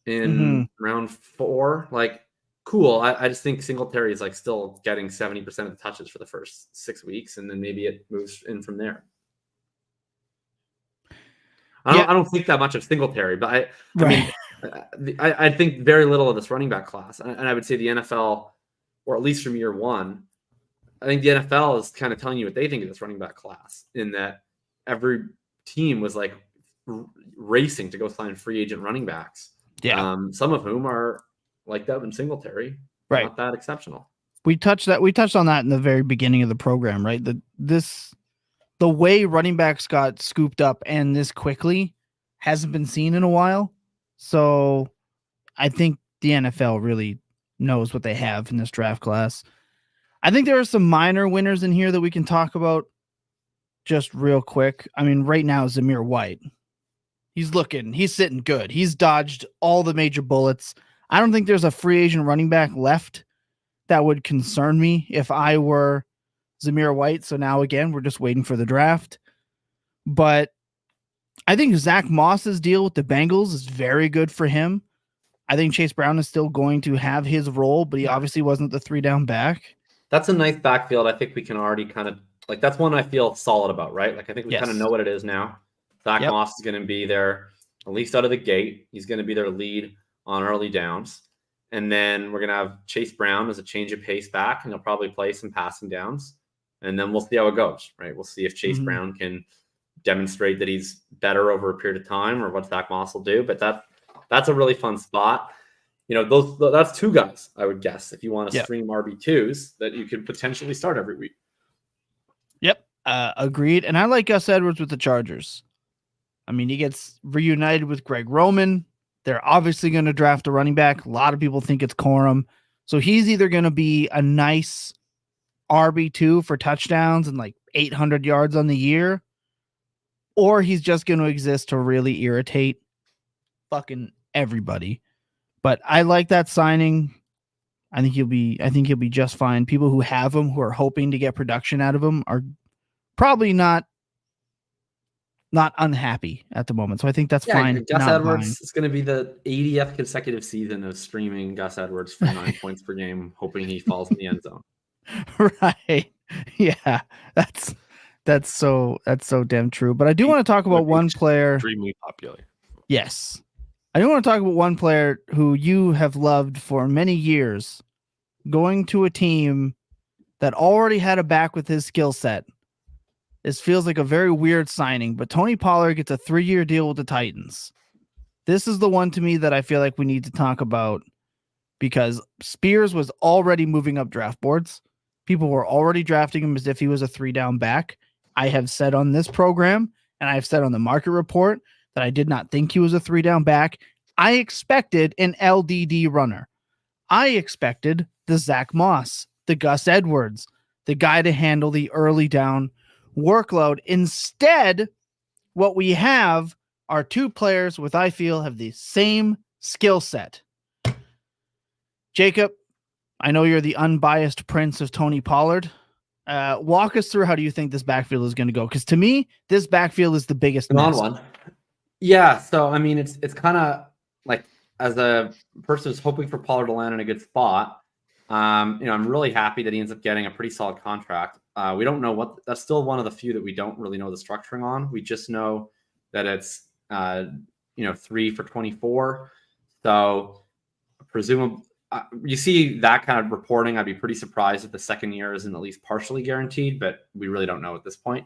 in round 4, like cool. I just think Singletary is like still getting 70% of the touches for the first 6 weeks, and then maybe it moves in from there. I don't think that much of Singletary, but I think very little of this running back class. And I would say the NFL, or at least from year one, I think the NFL is kind of telling you what they think of this running back class, in that every team was like racing to go sign free agent running backs. Yeah. Some of whom are like Devin Singletary, not that exceptional. We touched on that in the very beginning of the program, right? The way running backs got scooped up and this quickly hasn't been seen in a while. So I think the NFL really knows what they have in this draft class. I think there are some minor winners in here that we can talk about just real quick. I mean, right now, Zamir White, he's sitting good. He's dodged all the major bullets. I don't think there's a free agent running back left that would concern me if I were Zamir White. So now again, we're just waiting for the draft. But I think Zach Moss's deal with the Bengals is very good for him. I think Chase Brown is still going to have his role, but he obviously wasn't the 3-down back. That's a nice backfield. I think we can already kind of like, that's one I feel solid about, right? Like I think we kind of know what it is now. Zach Moss is going to be there at least out of the gate. He's going to be their lead on early downs. And then we're going to have Chase Brown as a change of pace back, and he'll probably play some passing downs. And then we'll see how it goes, right? We'll see if Chase Brown can demonstrate that he's better over a period of time, or what Zach Moss will do. But that's a really fun spot. That's 2 guys, I would guess, if you want to stream RB2s that you could potentially start every week. Yep. Agreed. And I like Gus Edwards with the Chargers. I mean, he gets reunited with Greg Roman. They're obviously going to draft a running back. A lot of people think it's Corum. So he's either going to be a nice RB2 for touchdowns and like 800 yards on the year, or he's just going to exist to really irritate fucking everybody. But I like that signing. I think he'll be just fine. People who have him, who are hoping to get production out of him, are probably not unhappy at the moment. So I think that's fine. Gus Edwards is going to be the 80th consecutive season of streaming Gus Edwards for 9 points per game, hoping he falls in the end zone. Right. Yeah. That's so damn true. But I do want to talk about one player. Extremely popular. Yes. I do want to talk about one player who you have loved for many years, going to a team that already had a back with his skill set. This feels like a very weird signing, but Tony Pollard gets a 3-year deal with the Titans. This is the one to me that I feel like we need to talk about because Spears was already moving up draft boards. People were already drafting him as if he was a 3-down back. I have said on this program, and I've said on the market report, that I did not think he was a 3-down back. I expected an LDD runner. I expected the Zach Moss, the Gus Edwards, the guy to handle the early down workload. Instead, what we have are two players with, I feel, have the same skill set. Jacob, I know you're the unbiased prince of Tony Pollard. Walk us through how do you think this backfield is going to go? Because to me, this backfield is the biggest on mess. one. Yeah, so I mean, it's kind of like, as a person who's hoping for Pollard to land in a good spot, I'm really happy that he ends up getting a pretty solid contract. We don't know that's still one of the few that we don't really know the structuring on. We just know that it's 3 for 24. So presumably, you see that kind of reporting. I'd be pretty surprised if the second year isn't at least partially guaranteed, but we really don't know at this point.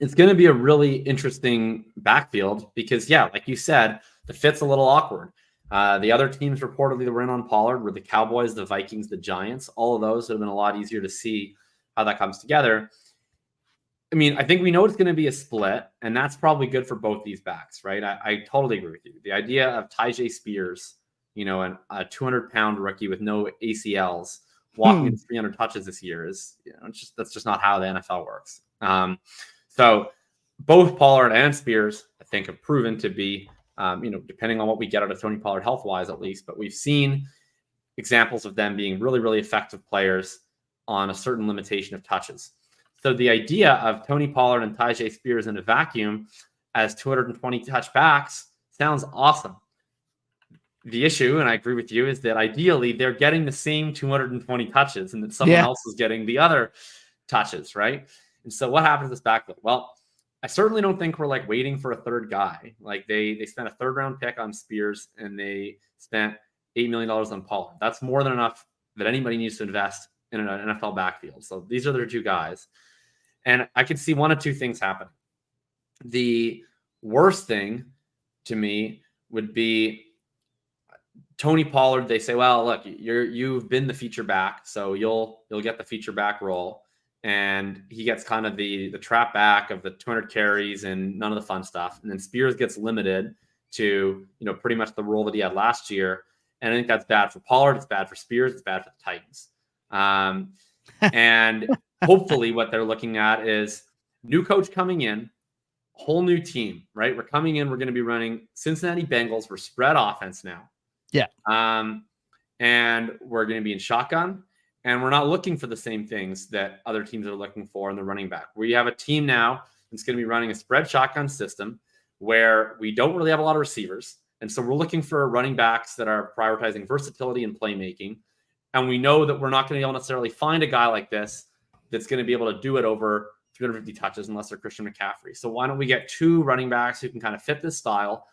It's going to be a really interesting backfield because, yeah, like you said, the fit's a little awkward. The other teams reportedly that were in on Pollard were the Cowboys, the Vikings, the Giants. All of those have been a lot easier to see how that comes together. I mean, I think we know it's going to be a split, and that's probably good for both these backs, right? I totally agree with you. The idea of Tyjae Spears, a 200-pound rookie with no ACLs, walking in 300 touches this year is, that's just not how the NFL works. So both Pollard and Spears, I think, have proven to be, depending on what we get out of Tony Pollard health-wise at least, but we've seen examples of them being really, really effective players on a certain limitation of touches. So the idea of Tony Pollard and Tyjae Spears in a vacuum as 220 touch backs sounds awesome. The issue, and I agree with you, is that ideally they're getting the same 220 touches and that someone else is getting the other touches, right? And so what happens to this backfield? Well, I certainly don't think we're like waiting for a third guy. Like they spent a 3rd-round pick on Spears and they spent $8 million on Pollard. That's more than enough that anybody needs to invest in an NFL backfield. So these are their two guys. And I could see one of two things happen. The worst thing to me would be Tony Pollard. They say, well, look, you've been the feature back, so you'll get the feature back role. And he gets kind of the trap back of the 200 carries and none of the fun stuff. And then Spears gets limited to, pretty much the role that he had last year. And I think that's bad for Pollard. It's bad for Spears. It's bad for the Titans. And hopefully what they're looking at is new coach coming in, whole new team, right? We're coming in. We're going to be running Cincinnati Bengals. We're spread offense now. Yeah. And we're going to be in shotgun. And we're not looking for the same things that other teams are looking for in the running back. We have a team now that's going to be running a spread shotgun system where we don't really have a lot of receivers. And so we're looking for running backs that are prioritizing versatility and playmaking. And we know that we're not going to be able to necessarily find a guy like this that's going to be able to do it over 350 touches unless they're Christian McCaffrey. So why don't we get 2 running backs who can kind of fit this style,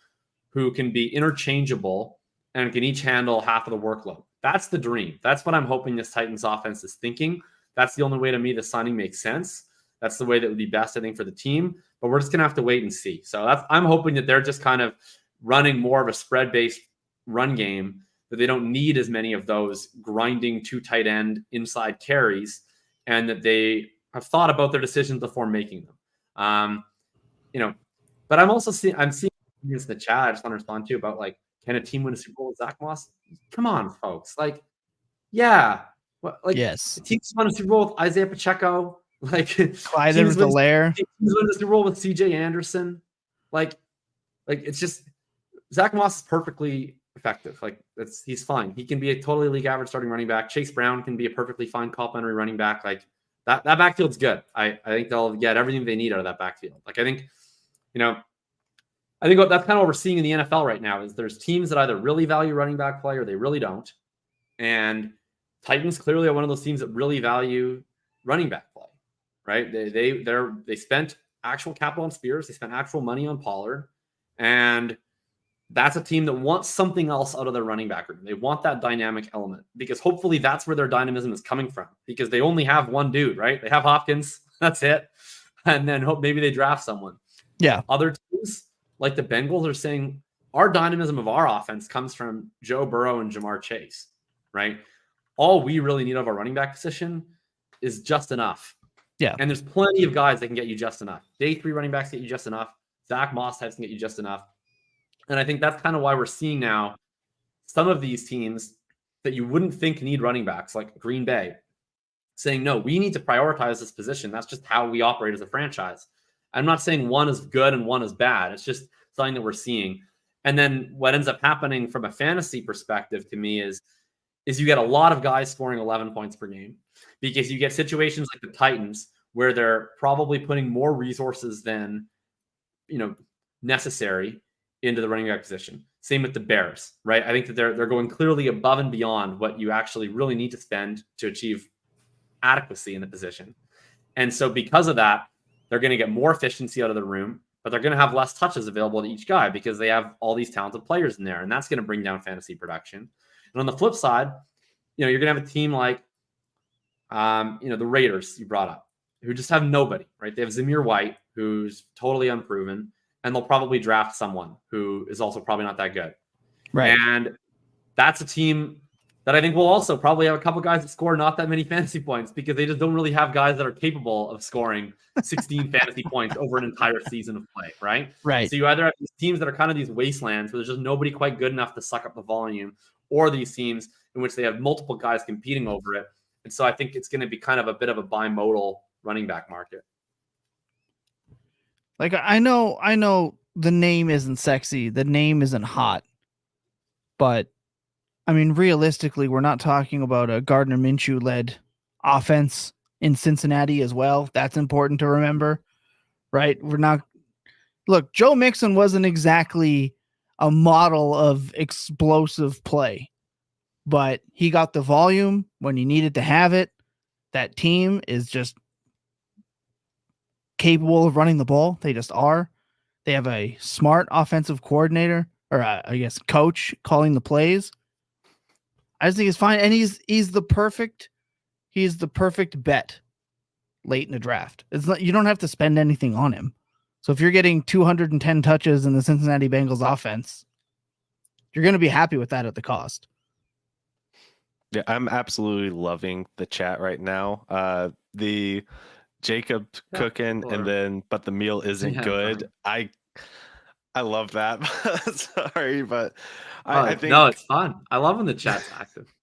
who can be interchangeable and can each handle half of the workload. That's the dream. That's what I'm hoping this Titans offense is thinking. That's the only way to me the signing makes sense. That's the way that would be best, I think, for the team. But we're just going to have to wait and see. So I'm hoping that they're just kind of running more of a spread-based run game, that they don't need as many of those grinding 2 tight end inside carries, and that they have thought about their decisions before making them. But I'm seeing this in the chat. I just want to respond to about like, can a team win a Super Bowl with Zach Moss? Come on, folks. Like, yeah. Yes. The teams won a Super Bowl with Isaiah Pacheco. Like, Clyde Edwards-Helaire. Teams won a Super Bowl with CJ Anderson. Like it's just Zach Moss is perfectly effective. Like, he's fine. He can be a totally league average starting running back. Chase Brown can be a perfectly fine complimentary running back. Like that backfield's good. I think they'll get everything they need out of that backfield. Like, I think that's kind of what we're seeing in the NFL right now is there's teams that either really value running back play or they really don't. And Titans clearly are one of those teams that really value running back play, right? They spent actual capital on Spears. They spent actual money on Pollard. And that's a team that wants something else out of their running back room. They want that dynamic element because hopefully that's where their dynamism is coming from because they only have one dude, right? They have Hopkins. That's it. And then hope maybe they draft someone. Yeah. Other teams like the Bengals are saying our dynamism of our offense comes from Joe Burrow and Jamar Chase, right? All we really need of our running back position is just enough. Yeah. And there's plenty of guys that can get you just enough. Day 3 running backs get you just enough. Zach Moss types can get you just enough. And I think that's kind of why we're seeing now some of these teams that you wouldn't think need running backs, like Green Bay, saying, no, we need to prioritize this position. That's just how we operate as a franchise. I'm not saying one is good and one is bad. It's just something that we're seeing. And then what ends up happening from a fantasy perspective to me is you get a lot of guys scoring 11 points per game because you get situations like the Titans where they're probably putting more resources than, necessary into the running back position. Same with the Bears, right? I think that they're going clearly above and beyond what you actually really need to spend to achieve adequacy in the position. And so because of that, they're going to get more efficiency out of the room, but they're going to have less touches available to each guy because they have all these talented players in there. And that's going to bring down fantasy production. And on the flip side, you're going to have a team like, the Raiders you brought up, who just have nobody, right? They have Zamir White, who's totally unproven, and they'll probably draft someone who is also probably not that good. Right. And that's a team that I think will also probably have a couple guys that score not that many fantasy points because they just don't really have guys that are capable of scoring 16 fantasy points over an entire season of play, right? Right. So you either have these teams that are kind of these wastelands where there's just nobody quite good enough to suck up the volume, or these teams in which they have multiple guys competing over it. And so I think it's going to be kind of a bit of a bimodal running back market. Like I know the name isn't sexy, the name isn't hot, but I mean, realistically, we're not talking about a Gardner Minshew led offense in Cincinnati as well. That's important to remember, right? Look, Joe Mixon wasn't exactly a model of explosive play, but he got the volume when he needed to have it. That team is just capable of running the ball. They just are. They have a smart offensive coordinator, or I guess coach, calling the plays. I just think it's fine, and he's the perfect bet late in the draft. It's not, you don't have to spend anything on him. So if you're getting 210 touches in the Cincinnati Bengals offense, you're going to be happy with that at the cost. Yeah, I'm absolutely loving the chat right now. The Jacob cooking but the meal isn't good. Fine. I love that. Sorry, but I think no, it's fun. I love when the chat's active.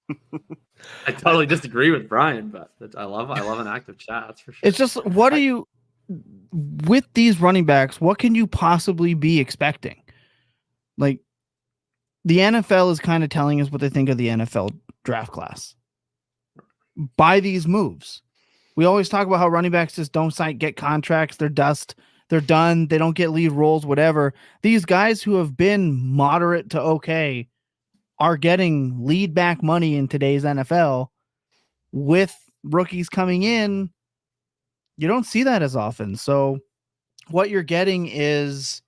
I totally disagree with Brian, but I love an active chat. That's for sure. It's just with these running backs, what can you possibly be expecting? Like, the NFL is kind of telling us what they think of the NFL draft class by these moves. We always talk about how running backs just don't get contracts. They're dust. They're done. They don't get lead roles, whatever. These guys who have been moderate to okay are getting lead back money in today's NFL. With rookies coming in, you don't see that as often. So what you're getting is,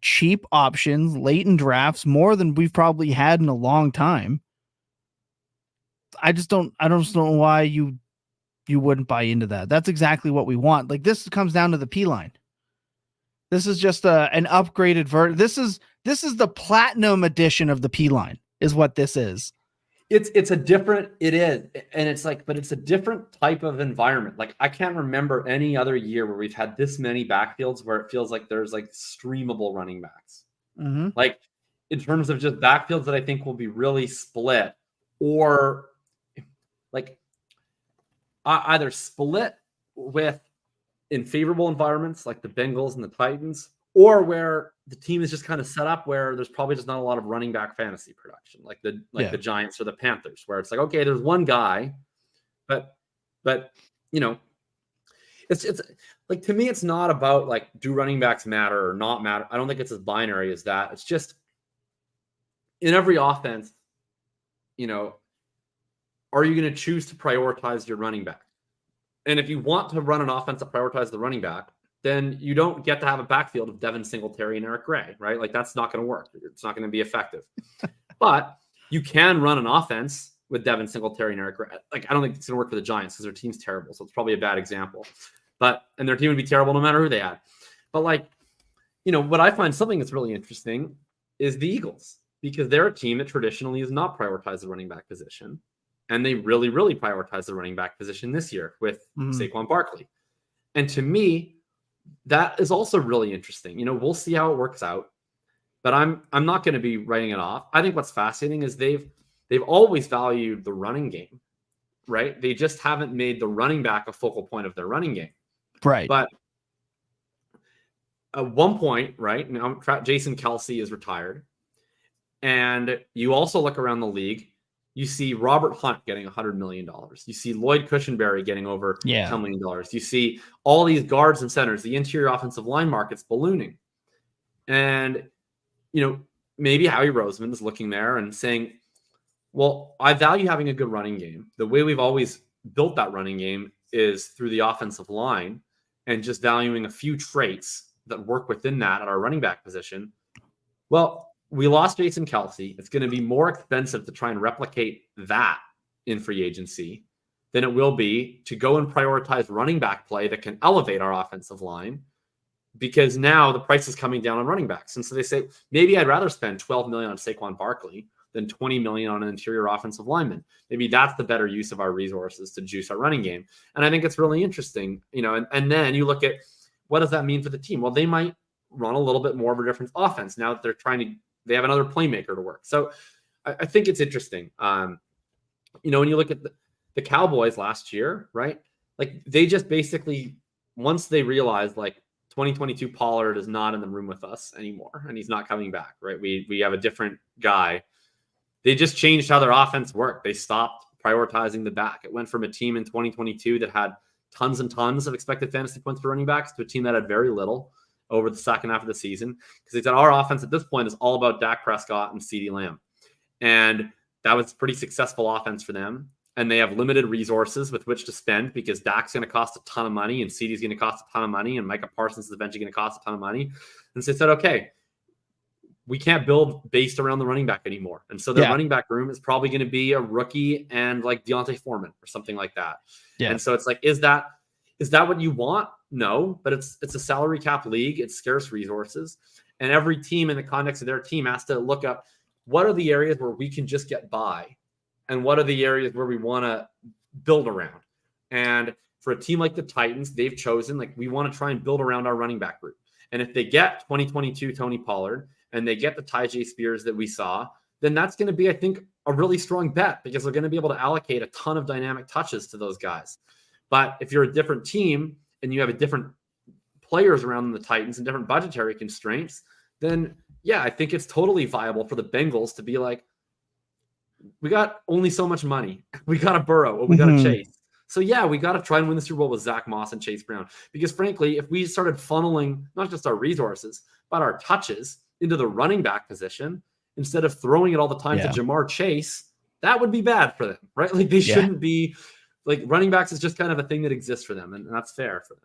cheap options late in drafts, more than we've probably had in a long time. I just don't know why you wouldn't buy into that. That's exactly what we want. Like, this comes down to the P line. This is just an upgraded version. This is the platinum edition of the P line is what this is. It's a different, it is. And it's like, but it's a different type of environment. Like, I can't remember any other year where we've had this many backfields where it feels like there's like streamable running backs. Mm-hmm. Like, in terms of just backfields that I think will be really split, or like either split with in favorable environments like the Bengals and the Titans, or where the team is just kind of set up where there's probably just not a lot of running back fantasy production, like the Giants or the Panthers, where it's like, okay, there's one guy, but it's like, to me, it's not about like, do running backs matter or not matter. I don't think it's as binary as that. It's just in every offense, are you going to choose to prioritize your running back? And if you want to run an offense that prioritizes the running back, then you don't get to have a backfield of Devin Singletary and Eric Gray, right? Like that's not going to work. It's not going to be effective. But you can run an offense with Devin Singletary and Eric Gray. Like I don't think it's going to work for the Giants because their team's terrible. So it's probably a bad example. And their team would be terrible no matter who they had. But like, what I find something that's really interesting is the Eagles, because they're a team that traditionally has not prioritized the running back position. And they really, really prioritize the running back position this year with Saquon Barkley. And to me, that is also really interesting. We'll see how it works out, but I'm not going to be writing it off. I think what's fascinating is they've always valued the running game, right? They just haven't made the running back a focal point of their running game. Right. But at one point, right now, Jason Kelce is retired. And you also look around the league, you see Robert Hunt getting $100 million. You see Lloyd Cushenberry getting over $10 million. You see all these guards and centers, the interior offensive line market's ballooning. And, maybe Howie Roseman is looking there and saying, well, I value having a good running game. The way we've always built that running game is through the offensive line and just valuing a few traits that work within that at our running back position. Well, we lost Jason Kelce. It's going to be more expensive to try and replicate that in free agency than it will be to go and prioritize running back play that can elevate our offensive line, because now the price is coming down on running backs. And so they say, maybe I'd rather spend $12 million on Saquon Barkley than $20 million on an interior offensive lineman. Maybe that's the better use of our resources to juice our running game. And I think it's really interesting, and then you look at what does that mean for the team? Well, they might run a little bit more of a different offense now that they have another playmaker to work. So I think it's interesting. When you look at the Cowboys last year, right? Like they just basically, once they realized like 2022 Pollard is not in the room with us anymore and he's not coming back, right? We have a different guy. They just changed how their offense worked. They stopped prioritizing the back. It went from a team in 2022 that had tons and tons of expected fantasy points for running backs to a team that had very little over the second half of the season, because they said our offense at this point is all about Dak Prescott and CeeDee Lamb. And that was a pretty successful offense for them. And they have limited resources with which to spend because Dak's going to cost a ton of money and CeeDee's going to cost a ton of money and Micah Parsons is eventually going to cost a ton of money. And so they said, okay, we can't build based around the running back anymore. And so their running back room is probably going to be a rookie and like Diontae Foreman or something like that. Yeah. And so it's like, is that what you want? No, but it's a salary cap league. It's scarce resources. And every team in the context of their team has to look up what are the areas where we can just get by and what are the areas where we want to build around. And for a team like the Titans, they've chosen, like, we want to try and build around our running back group. And if they get 2022 Tony Pollard and they get the Tyjae Spears that we saw, then that's going to be, I think, a really strong bet because they're going to be able to allocate a ton of dynamic touches to those guys. But if you're a different team and you have a different players around the Titans and different budgetary constraints, then yeah, I think it's totally viable for the Bengals to be like, we got only so much money. We got to Burrow or we got to Chase. So yeah, we got to try and win the Super Bowl with Zach Moss and Chase Brown. Because frankly, if we started funneling not just our resources, but our touches into the running back position, instead of throwing it all the time to Jamar Chase, that would be bad for them, right? Like they shouldn't be, like, running backs is just kind of a thing that exists for them. And that's fair for them.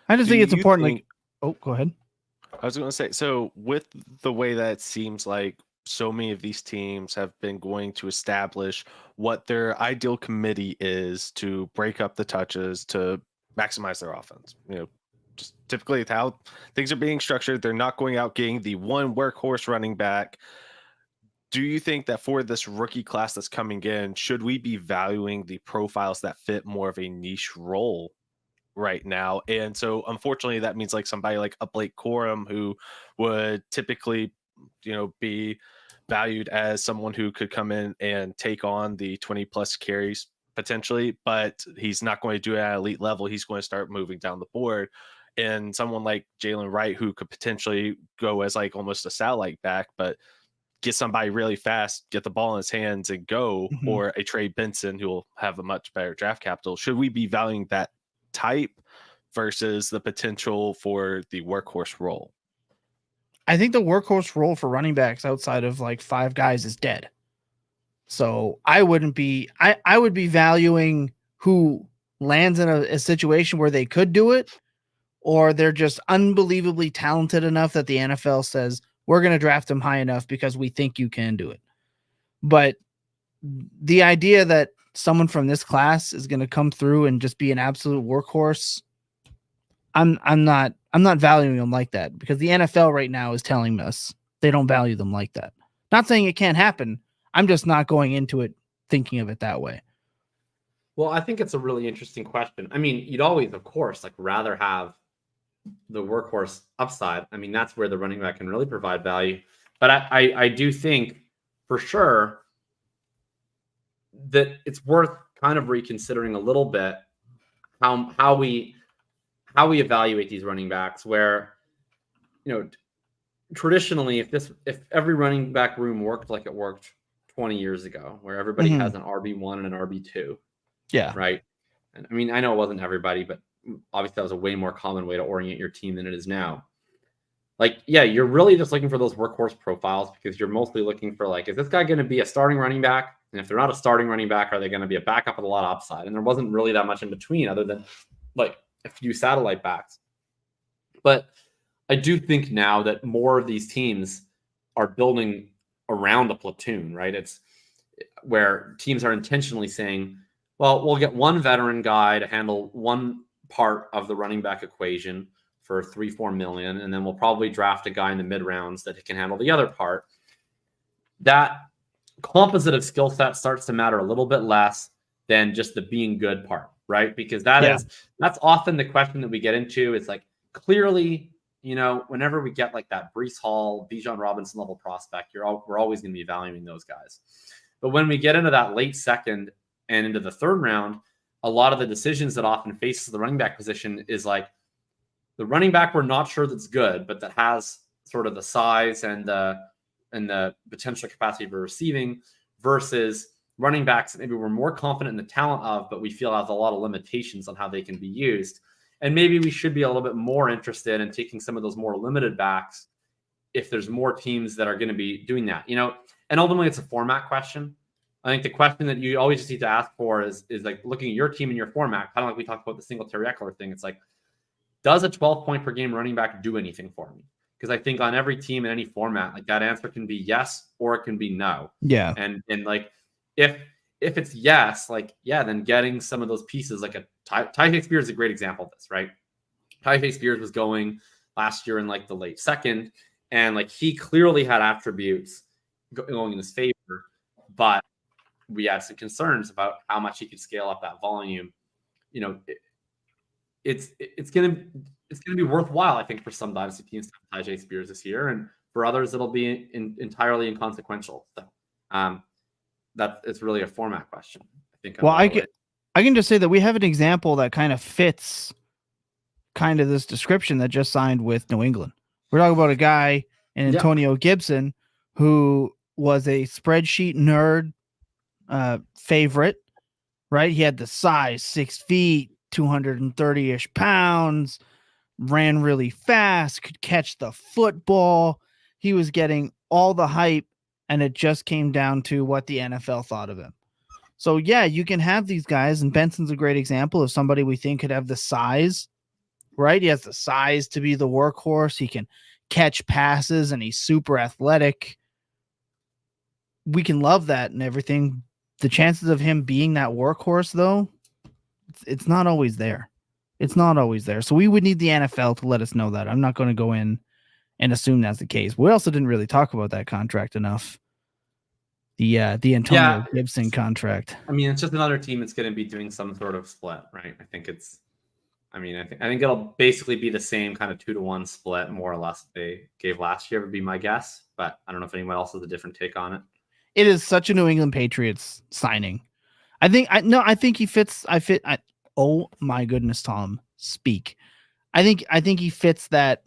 I just think it's important. Go ahead. I was going to say, so with the way that it seems like so many of these teams have been going to establish what their ideal committee is to break up the touches to maximize their offense. Just typically how things are being structured. They're not going out getting the one workhorse running back. Do you think that for this rookie class that's coming in, should we be valuing the profiles that fit more of a niche role right now? And so unfortunately that means like somebody like a Blake Corum, who would typically be valued as someone who could come in and take on the 20 plus carries potentially, but he's not going to do it at elite level. He's going to start moving down the board. And someone like Jalen Wright, who could potentially go as like almost a satellite back, but get somebody really fast, get the ball in his hands and go, or a Trey Benson who will have a much better draft capital. Should we be valuing that type versus the potential for the workhorse role? I think the workhorse role for running backs outside of like five guys is dead. So I would be valuing who lands in a situation where they could do it, or they're just unbelievably talented enough that the NFL says, we're going to draft them high enough because we think you can do it. But the idea that someone from this class is going to come through and just be an absolute workhorse, I'm not valuing them like that, because the NFL right now is telling us they don't value them like that. Not saying it can't happen. I'm just not going into it thinking of it that way. Well, I think it's a really interesting question. I mean, you'd always, of course, like rather have the workhorse upside. I mean, that's where the running back can really provide value. But I do think for sure that it's worth kind of reconsidering a little bit how we evaluate these running backs, where, you know, traditionally, if every running back room worked like it worked 20 years ago, where everybody has an RB1 and an RB2. Yeah. Right. And I mean, I know it wasn't everybody, but obviously that was a way more common way to orient your team than it is now. Like, yeah, you're really just looking for those workhorse profiles, because you're mostly looking for, like, is this guy going to be a starting running back? And if they're not a starting running back, are they going to be a backup with a lot of upside? And there wasn't really that much in between other than like a few satellite backs. But I do think now that more of these teams are building around a platoon, right? It's where teams are intentionally saying, well, we'll get one veteran guy to handle one part of the running back equation for 3-4 million, and then we'll probably draft a guy in the mid rounds that can handle the other part. That composite of skill set starts to matter a little bit less than just the being good part, right? Because that's often the question that we get into. It's like, clearly, you know, whenever we get like that Breece Hall, Bijan Robinson level prospect, we're always going to be valuing those guys. But when we get into that late second and into the third round, a lot of the decisions that often faces the running back position is like the running back we're not sure that's good, but that has sort of the size and the potential capacity for receiving, versus running backs that maybe we're more confident in the talent of, but we feel has a lot of limitations on how they can be used. And maybe we should be a little bit more interested in taking some of those more limited backs if there's more teams that are going to be doing that, you know. And ultimately, it's a format question. I think the question that you always just need to ask for is like looking at your team and your format, kind of like we talked about the Singletary Eckler thing. It's like, does a 12-point per game running back do anything for me? Because I think on every team in any format, like that answer can be yes or it can be no. Yeah. And like if it's yes, like, yeah, then getting some of those pieces, like a Tyjae Spears is a great example of this, right? Tyjae Spears was going last year in like the late second, and like he clearly had attributes going in his favor, but we had some concerns about how much he could scale up that volume. You know, it's gonna be worthwhile, I think, for some dynasty teams to have Tyjae Spears this year, and for others it'll be entirely inconsequential. So that it's really a format question, I think. Well, I can just say that we have an example that kind of fits kind of this description that just signed with New England. We're talking about a guy in Antonio Gibson who was a spreadsheet nerd favorite, right? He had the size, 6 feet, 230-ish pounds, ran really fast, could catch the football. He was getting all the hype, and it just came down to what the NFL thought of him. So, yeah, you can have these guys, and Benson's a great example of somebody we think could have the size, right? He has the size to be the workhorse. He can catch passes, and he's super athletic. We can love that and everything. The chances of him being that workhorse, though, it's not always there. It's not always there. So we would need the NFL to let us know that. I'm not going to go in and assume that's the case. We also didn't really talk about that contract enough. The Antonio Gibson contract. I mean, it's just another team that's going to be doing some sort of split, right? I think it'll basically be the same kind of 2-to-1 split, more or less, they gave last year, would be my guess. But I don't know if anyone else has a different take on it. It is such a New England Patriots signing. I think he fits. Oh my goodness, Tom, speak. I think he fits that,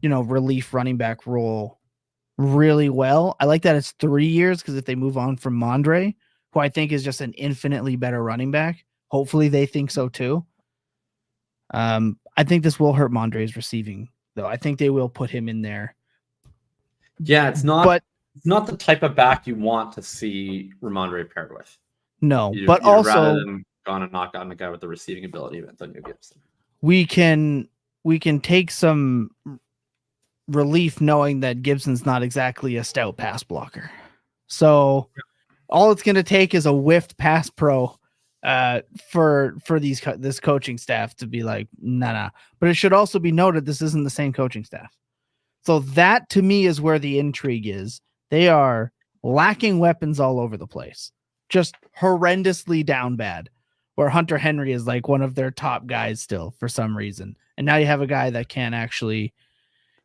you know, relief running back role really well. I like that it's 3 years, because if they move on from Mondre, who I think is just an infinitely better running back, hopefully they think so too. I think this will hurt Mondre's receiving, though. I think they will put him in there. Yeah, it's not the type of back you want to see Ramondre paired with. No, You'd but also rather them gone and not gotten a guy with the receiving ability of Antonio Gibson. We can take some relief knowing that Gibson's not exactly a stout pass blocker. So all it's going to take is a whiffed pass pro for this coaching staff to be like, nah. But it should also be noted this isn't the same coaching staff. So that to me is where the intrigue is. They are lacking weapons all over the place, just horrendously down bad, where Hunter Henry is like one of their top guys still for some reason. And now you have a guy that can actually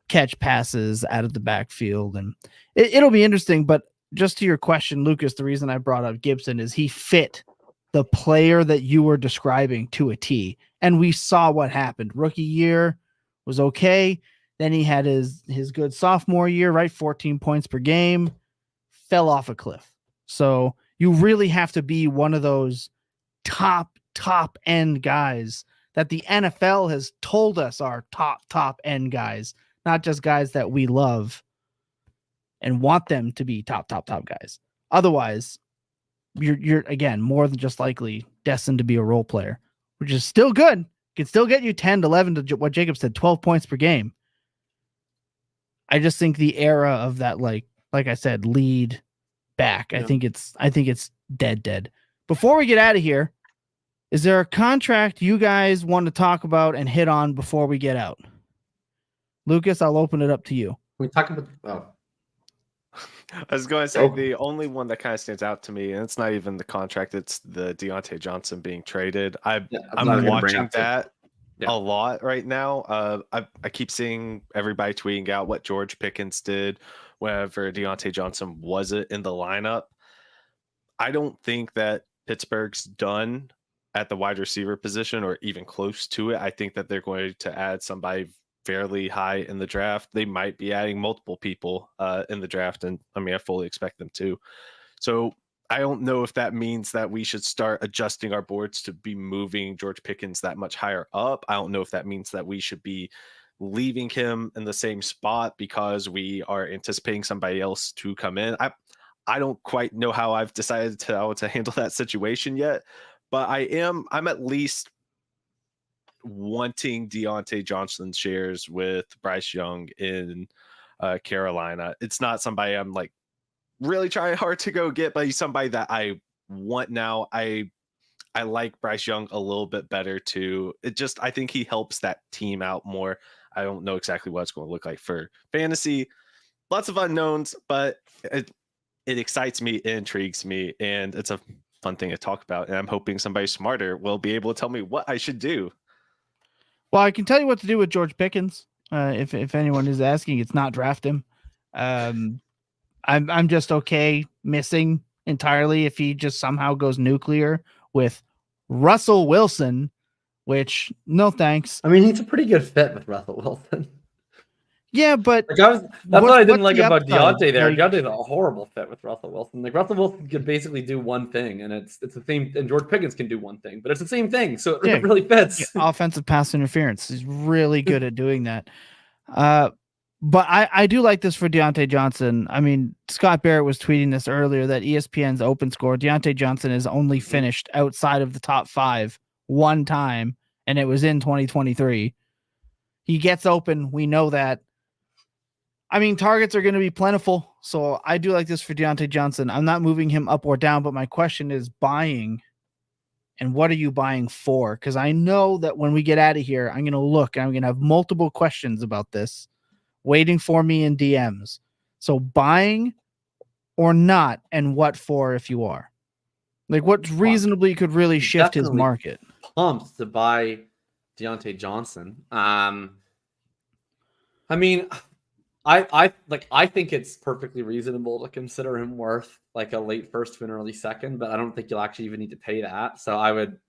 catch passes out of the backfield. And it'll be interesting. But just to your question, Lucas, the reason I brought up Gibson is he fit the player that you were describing to a T. And we saw what happened. Rookie year was okay. Then he had his good sophomore year, right? 14 points per game, fell off a cliff. So you really have to be one of those top end guys that the NFL has told us are top end guys, not just guys that we love and want them to be top guys. Otherwise, you're again more than just likely destined to be a role player, which is still good. Can still get you 10 to 11 to what Jacob said, 12 points per game. I just think the era of that, like I said, lead back. Yeah. I think it's dead. Before we get out of here, is there a contract you guys want to talk about and hit on before we get out? Lucas, I'll open it up to you. We talk about. I was going to say the only one that kind of stands out to me, and it's not even the contract; it's the Diontae Johnson being traded. I'm watching that a lot right now. I keep seeing everybody tweeting out what George Pickens did whenever Diontae Johnson wasn't in the lineup. I don't think that Pittsburgh's done at the wide receiver position or even close to it. I think that they're going to add somebody fairly high in the draft. They might be adding multiple people in the draft, and I mean, I fully expect them to. So I don't know if that means that we should start adjusting our boards to be moving George Pickens that much higher up. I don't know if that means that we should be leaving him in the same spot because we are anticipating somebody else to come in. I don't quite know how I've decided how to handle that situation yet, but I'm at least wanting Diontae Johnson shares with Bryce Young in Carolina. It's not somebody I'm like really trying hard to go get, but he's somebody that I want now. I like Bryce Young a little bit better too. I think he helps that team out more. I don't know exactly what it's going to look like for fantasy. Lots of unknowns, but it excites me, it intrigues me, and it's a fun thing to talk about. And I'm hoping somebody smarter will be able to tell me what I should do. Well, I can tell you what to do with George Pickens. If anyone is asking, it's not draft him. I'm just okay missing entirely if he just somehow goes nuclear with Russell Wilson, which no thanks. I mean, he's a pretty good fit with Russell Wilson. Yeah, but that's what I didn't like about Diontae there. Diontae's a horrible fit with Russell Wilson. Like Russell Wilson can basically do one thing, and it's the same. And George Pickens can do one thing, but it's the same thing, so it really fits. Offensive pass interference. He's really good at doing that. But I do like this for Diontae Johnson. I mean, Scott Barrett was tweeting this earlier that ESPN's open score, Diontae Johnson has only finished outside of the top 5 one time, and it was in 2023. He gets open. We know that. I mean, targets are going to be plentiful, so I do like this for Diontae Johnson. I'm not moving him up or down, but my question is buying, and what are you buying for? Because I know that when we get out of here, I'm going to look, and I'm going to have multiple questions about this waiting for me in DMs. So buying or not, and what for if you are? Like what reasonably could really shift his market? Pumped to buy Diontae Johnson. I mean, I think it's perfectly reasonable to consider him worth like a late first to an early second, but I don't think you'll actually even need to pay that. So I would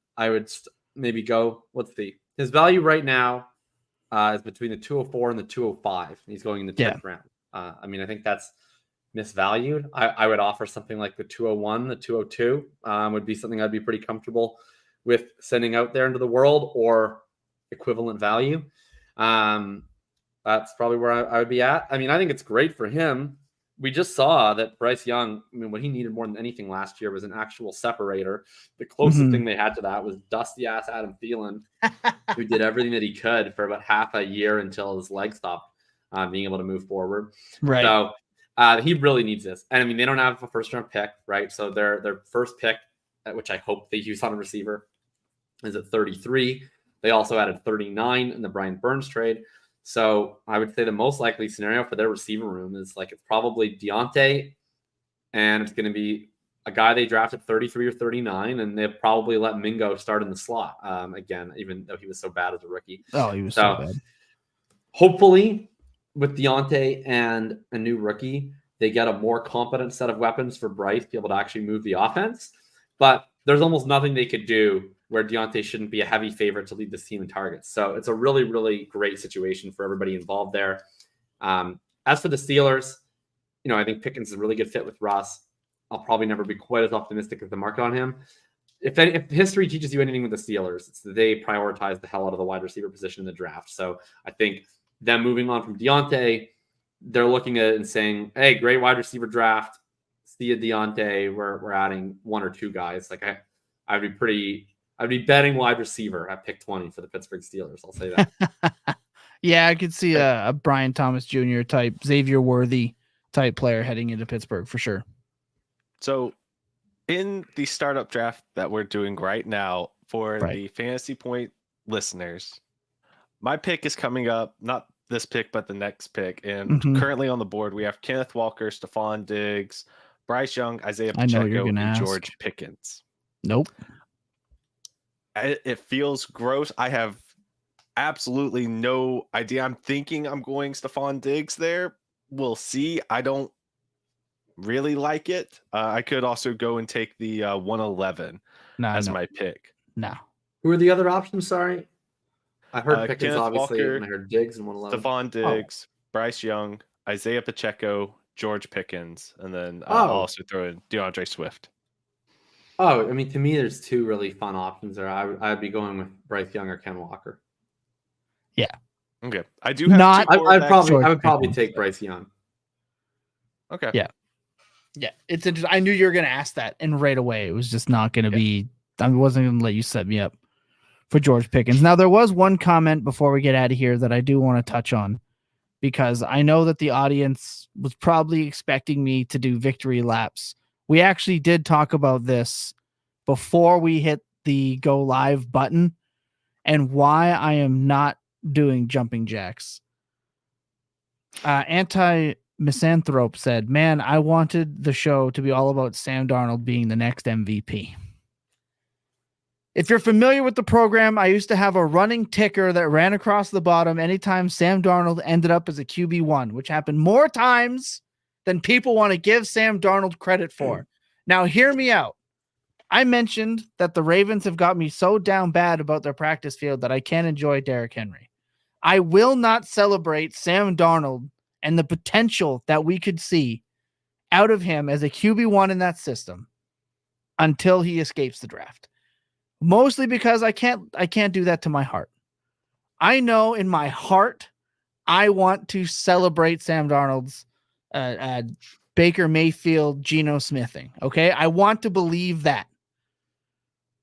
maybe go. His value right now is between the 204 and the 205. He's going in the 10th round. I mean, I think that's misvalued. I would offer something like the 201, the 202 would be something I'd be pretty comfortable with sending out there into the world, or equivalent value. That's probably where I would be at. I mean, I think it's great for him, we just saw that Bryce Young, I mean, what he needed more than anything last year was an actual separator. The closest thing they had to that was dusty-ass Adam Thielen, who did everything that he could for about half a year until his leg stopped being able to move forward. Right. So he really needs this. And I mean, they don't have a first-round pick, right? So their first pick, which I hope they use on a receiver, is at 33. They also added 39 in the Brian Burns trade. So I would say the most likely scenario for their receiver room is like it's probably Diontae, and it's going to be a guy they drafted 33 or 39, and they'll probably let Mingo start in the slot again, even though he was so bad as a rookie. Oh, he was so bad. Hopefully, with Diontae and a new rookie, they get a more competent set of weapons for Bryce to be able to actually move the offense. But there's almost nothing they could do where Diontae shouldn't be a heavy favorite to lead this team in targets. So it's a really, really great situation for everybody involved there. As for the Steelers, I think Pickens is a really good fit with Russ. I'll probably never be quite as optimistic as the market on him. If history teaches you anything with the Steelers, it's that they prioritize the hell out of the wide receiver position in the draft. So I think them moving on from Diontae, they're looking at it and saying, hey, great wide receiver draft. See you, Diontae. We're adding one or two guys. Like I'd be betting wide receiver at pick 20 for the Pittsburgh Steelers. I'll say that. Yeah, I could see a Brian Thomas Jr. type, Xavier Worthy type player heading into Pittsburgh for sure. So in the startup draft that we're doing right now for the Fantasy Point listeners, my pick is coming up, not this pick, but the next pick. And currently on the board, we have Kenneth Walker, Stephon Diggs, Bryce Young, Isaiah Pacheco, and George Pickens. Nope. It feels gross. I have absolutely no idea. I'm thinking I'm going Stephon Diggs there. We'll see. I don't really like it. I could also go and take the 111 as my pick. No. Who are the other options? Sorry. I heard Pickens, Kenneth obviously, Walker, and I heard Diggs and 111. Stephon Diggs, Bryce Young, Isaiah Pacheco, George Pickens, and then I'll also throw in DeAndre Swift. Oh, I mean, to me, there's two really fun options there. I'd be going with Bryce Young or Ken Walker. Yeah. Okay. I do have I would probably take Bryce Young. Okay. Yeah. Yeah. It's interesting. I knew you were going to ask that, and right away it was just not going to be. I wasn't going to let you set me up for George Pickens. Now, there was one comment before we get out of here that I do want to touch on, because I know that the audience was probably expecting me to do victory laps. We actually did talk about this before we hit the go live button and why I am not doing jumping jacks. Anti-misanthrope said, man, I wanted the show to be all about Sam Darnold being the next MVP. If you're familiar with the program, I used to have a running ticker that ran across the bottom anytime Sam Darnold ended up as a QB1, which happened more times than people want to give Sam Darnold credit for. Now, hear me out. I mentioned that the Ravens have got me so down bad about their practice field that I can't enjoy Derrick Henry. I will not celebrate Sam Darnold and the potential that we could see out of him as a QB1 in that system until he escapes the draft. Mostly because I can't do that to my heart. I know in my heart I want to celebrate Sam Darnold's Baker Mayfield, Geno Smithing. Okay. I want to believe that,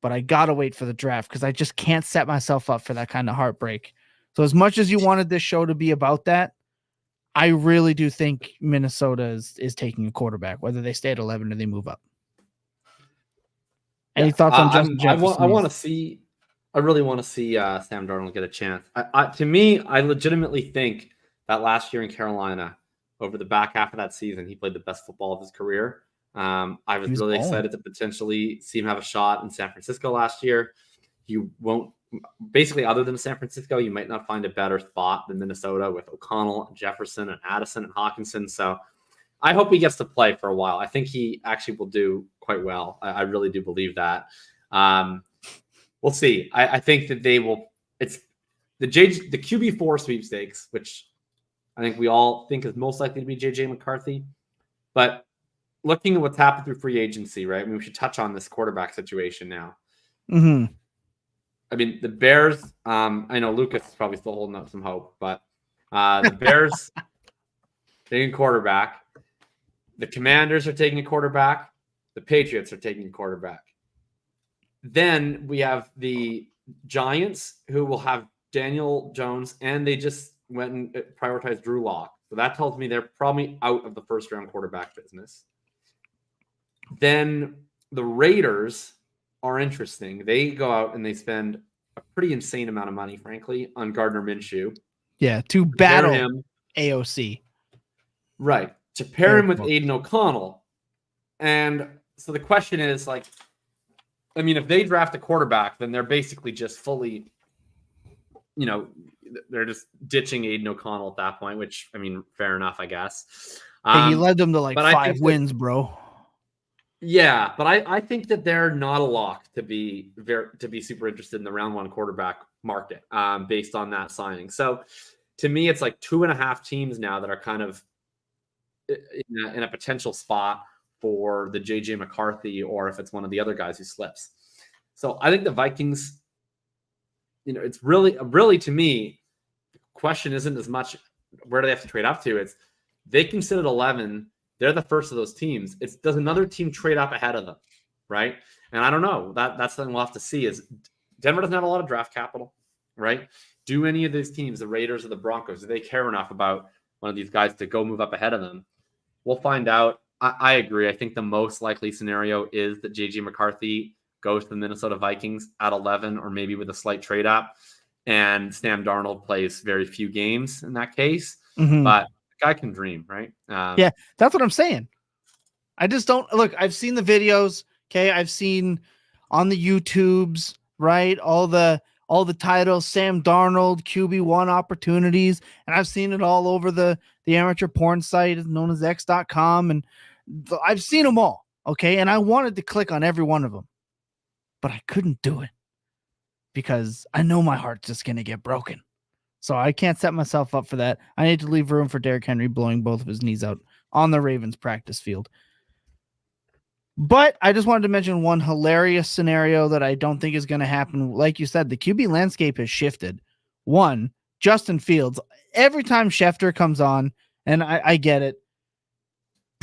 but I got to wait for the draft because I just can't set myself up for that kind of heartbreak. So as much as you wanted this show to be about that, I really do think Minnesota is taking a quarterback, whether they stay at 11 or they move up. Any thoughts on Justin Jefferson? I really want to see Sam Darnold get a chance. To me, I legitimately think that last year in Carolina, over the back half of that season, he played the best football of his career. I was really excited to potentially see him have a shot in San Francisco last year. You won't, basically, other than San Francisco, you might not find a better spot than Minnesota with O'Connell and Jefferson and Addison and Hawkinson. So I hope he gets to play for a while. I think he actually will do quite well. I really do believe that. We'll see. I think that they will. It's the QB4 sweepstakes, which I think we all think is most likely to be JJ McCarthy. But looking at what's happened through free agency, right? I mean, we should touch on this quarterback situation now. Mm-hmm. I mean, the Bears. I know Lucas is probably still holding up some hope, but the Bears, being quarterback. The Commanders are taking a quarterback. The Patriots are taking a quarterback. Then we have the Giants, who will have Daniel Jones, and they just went and prioritized Drew Lock. So that tells me they're probably out of the first-round quarterback business. Then the Raiders are interesting. They go out and they spend a pretty insane amount of money, frankly, on Gardner Minshew. Yeah, to battle him. AOC. Right. To pair him with Aiden O'Connell. And so the question is, like, I mean, if they draft a quarterback, then they're basically just fully, you know, they're just ditching Aiden O'Connell at that point, which, I mean, fair enough, I guess. He led them to like 5 wins, bro. Yeah, but I think that they're not a lock to be super interested in the round 1 quarterback market based on that signing. So to me, it's like 2.5 teams now that are kind of in a potential spot for the JJ McCarthy, or if it's one of the other guys who slips. So I think the Vikings, you know, it's really to me, the question isn't as much where do they have to trade up to. It's they can sit at 11. They're the first of those teams. It's does another team trade up ahead of them, right? And I don't know. That's something we'll have to see. Is Denver doesn't have a lot of draft capital, right? Do any of these teams, the Raiders or the Broncos, do they care enough about one of these guys to go move up ahead of them? We'll find out. I agree. I think the most likely scenario is that JJ McCarthy goes to the Minnesota Vikings at 11, or maybe with a slight trade up, and Sam Darnold plays very few games in that case. Mm-hmm. But the guy can dream, right? Yeah, that's what I'm saying. I just don't look. I've seen the videos. Okay, I've seen on the YouTubes, right? All the titles, Sam Darnold, QB1 opportunities, and I've seen it all over the amateur porn site known as X.com, and I've seen them all. Okay, and I wanted to click on every one of them, but I couldn't do it because I know my heart's just gonna get broken. So I can't set myself up for that. I need to leave room for Derrick Henry blowing both of his knees out on the Ravens practice field. But I just wanted to mention one hilarious scenario that I don't think is going to happen. Like you said, the QB landscape has shifted. One, Justin Fields. Every time Schefter comes on, and I get it,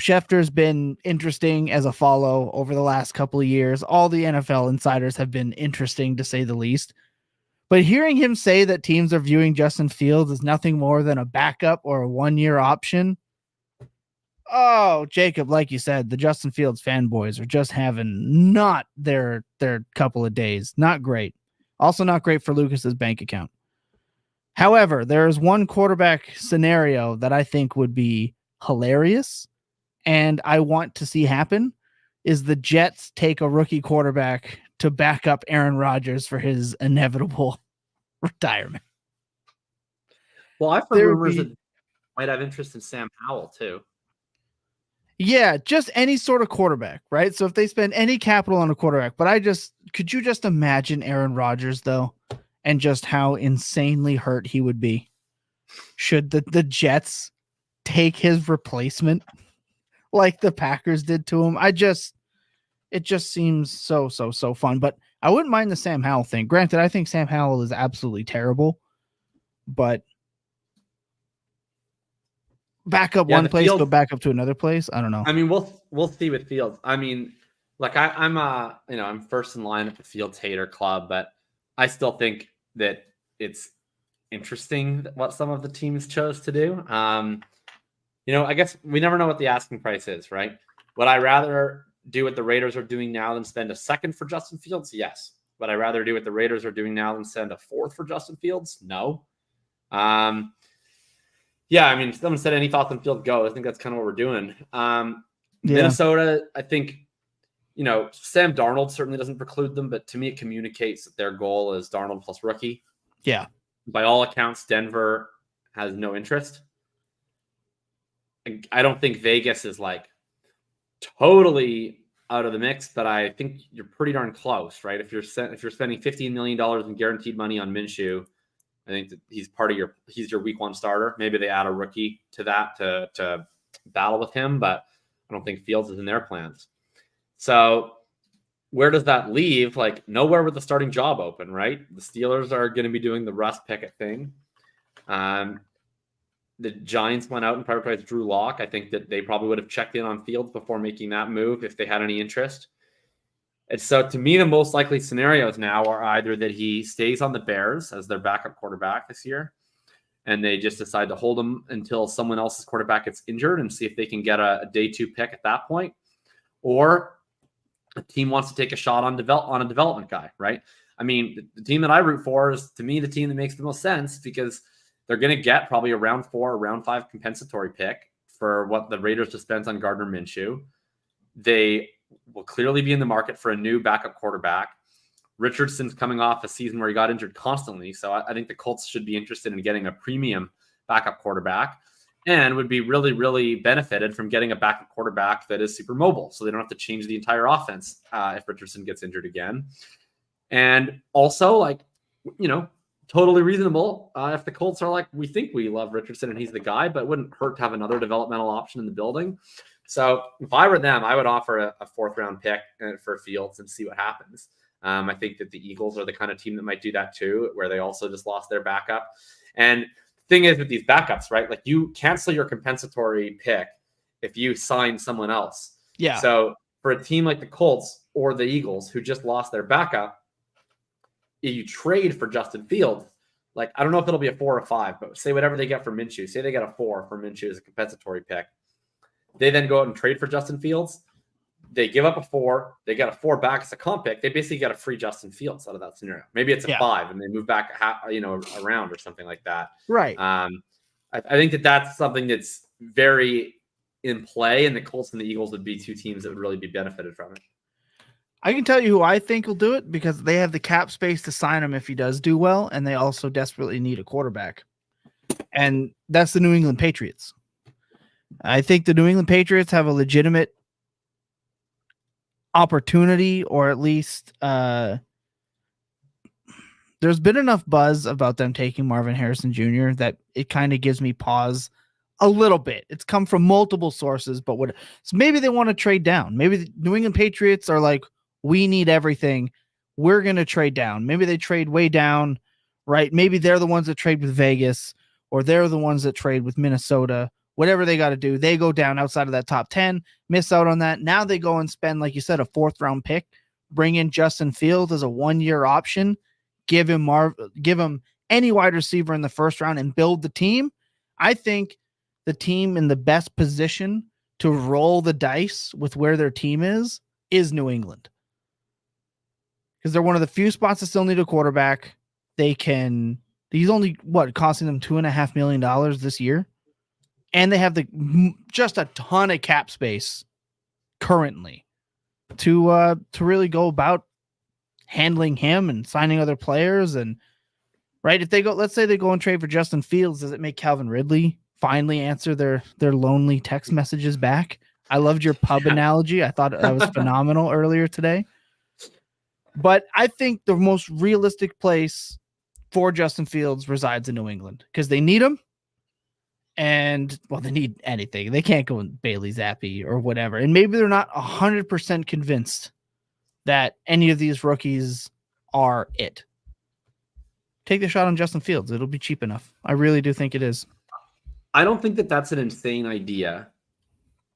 Schefter's been interesting as a follow over the last couple of years. All the NFL insiders have been interesting, to say the least. But hearing him say that teams are viewing Justin Fields as nothing more than a backup or a 1-year option. Oh, Jacob, like you said, the Justin Fields fanboys are just having not their couple of days. Not great. Also not great for Lucas's bank account. However, there is one quarterback scenario that I think would be hilarious and I want to see happen is the Jets take a rookie quarterback to back up Aaron Rodgers for his inevitable retirement. Well, I've heard rumors that might have interest in Sam Howell too. Yeah, just any sort of quarterback, right? So if they spend any capital on a quarterback, but could you just imagine Aaron Rodgers though, and just how insanely hurt he would be should the Jets take his replacement like the Packers did to him? It just seems so fun, but I wouldn't mind the Sam Howell thing. Granted, I think Sam Howell is absolutely terrible, but back up one place, go back up to another place. I don't know. I mean, we'll see with Fields. I mean, like I'm first in line at the Fields hater club, but I still think that it's interesting what some of the teams chose to do. I guess we never know what the asking price is, right? Would I rather do what the Raiders are doing now than spend a second for Justin Fields? Yes. Would I rather do what the Raiders are doing now than send a fourth for Justin Fields? No. Yeah, I mean, if someone said any thoughts on Fields, go. I think that's kind of what we're doing. Minnesota, I think, Sam Darnold certainly doesn't preclude them, but to me, it communicates that their goal is Darnold plus rookie. Yeah. By all accounts, Denver has no interest. I don't think Vegas is like totally out of the mix, but I think you're pretty darn close, right? If you're spending $15 million in guaranteed money on Minshew, I think that he's your week 1 starter. Maybe they add a rookie to that to battle with him, but I don't think Fields is in their plans. So where does that leave? Like nowhere with the starting job open, right? The Steelers are going to be doing the Russ Pickett thing. the Giants went out and prioritized Drew Lock, I think that they probably would have checked in on Fields before making that move if they had any interest. And so to me, the most likely scenarios now are either that he stays on the Bears as their backup quarterback this year, and they just decide to hold him until someone else's quarterback gets injured and see if they can get a day 2 pick at that point. Or a team wants to take a shot on a development guy, right? I mean, the team that I root for is, to me, the team that makes the most sense because they're going to get probably a round 4 or round 5 compensatory pick for what the Raiders just spent on Gardner Minshew. They will clearly be in the market for a new backup quarterback. Richardson's coming off a season where he got injured constantly. So I think the Colts should be interested in getting a premium backup quarterback and would be really, really benefited from getting a backup quarterback that is super mobile. So they don't have to change the entire offense if Richardson gets injured again. And also, like, you know, totally reasonable if the Colts are like, we think we love Richardson and he's the guy, but it wouldn't hurt to have another developmental option in the building. So if I were them, I would offer a 4th round pick for Fields and see what happens. I think that the Eagles are the kind of team that might do that too, where they also just lost their backup. And the thing is with these backups, right? Like, you cancel your compensatory pick if you sign someone else. Yeah. So for a team like the Colts or the Eagles who just lost their backup, if you trade for Justin Fields, like, I don't know if it'll be a 4 or 5, but say whatever they get for Minshew, say they get a 4 for Minshew as a compensatory pick. They then go out and trade for Justin Fields. They give up a 4. They get a 4 back as a comp pick. They basically get a free Justin Fields out of that scenario. Maybe it's a 5 and they move back, a round or something like that. Right. I think that that's something that's very in play, and the Colts and the Eagles would be 2 teams that would really be benefited from it. I can tell you who I think will do it because they have the cap space to sign him if he does do well, and they also desperately need a quarterback. And that's the New England Patriots. I think the New England Patriots have a legitimate opportunity, or at least there's been enough buzz about them taking Marvin Harrison Jr. that it kind of gives me pause a little bit. It's come from multiple sources, but so maybe they want to trade down. Maybe the New England Patriots are like, we need everything. We're going to trade down. Maybe they trade way down, right? Maybe they're the ones that trade with Vegas, or they're the ones that trade with Minnesota. Whatever they got to do, they go down outside of that top 10, miss out on that. Now they go and spend, like you said, a 4th round pick, bring in Justin Fields as a 1-year option, give him any wide receiver in the 1st round and build the team. I think the team in the best position to roll the dice with where their team is New England. Because they're one of the few spots that still need a quarterback. He's only costing them $2.5 million this year. And they have just a ton of cap space currently to really go about handling him and signing other players. And right, if they go, let's say they go and trade for Justin Fields, does it make Calvin Ridley finally answer their lonely text messages back? I loved your pub analogy. I thought that was phenomenal earlier today. But I think the most realistic place for Justin Fields resides in New England because they need him. And, well, they need anything. They can't go in Bailey Zappi or whatever. And maybe they're not 100% convinced that any of these rookies are it. Take the shot on Justin Fields. It'll be cheap enough. I really do think it is. I don't think that that's an insane idea,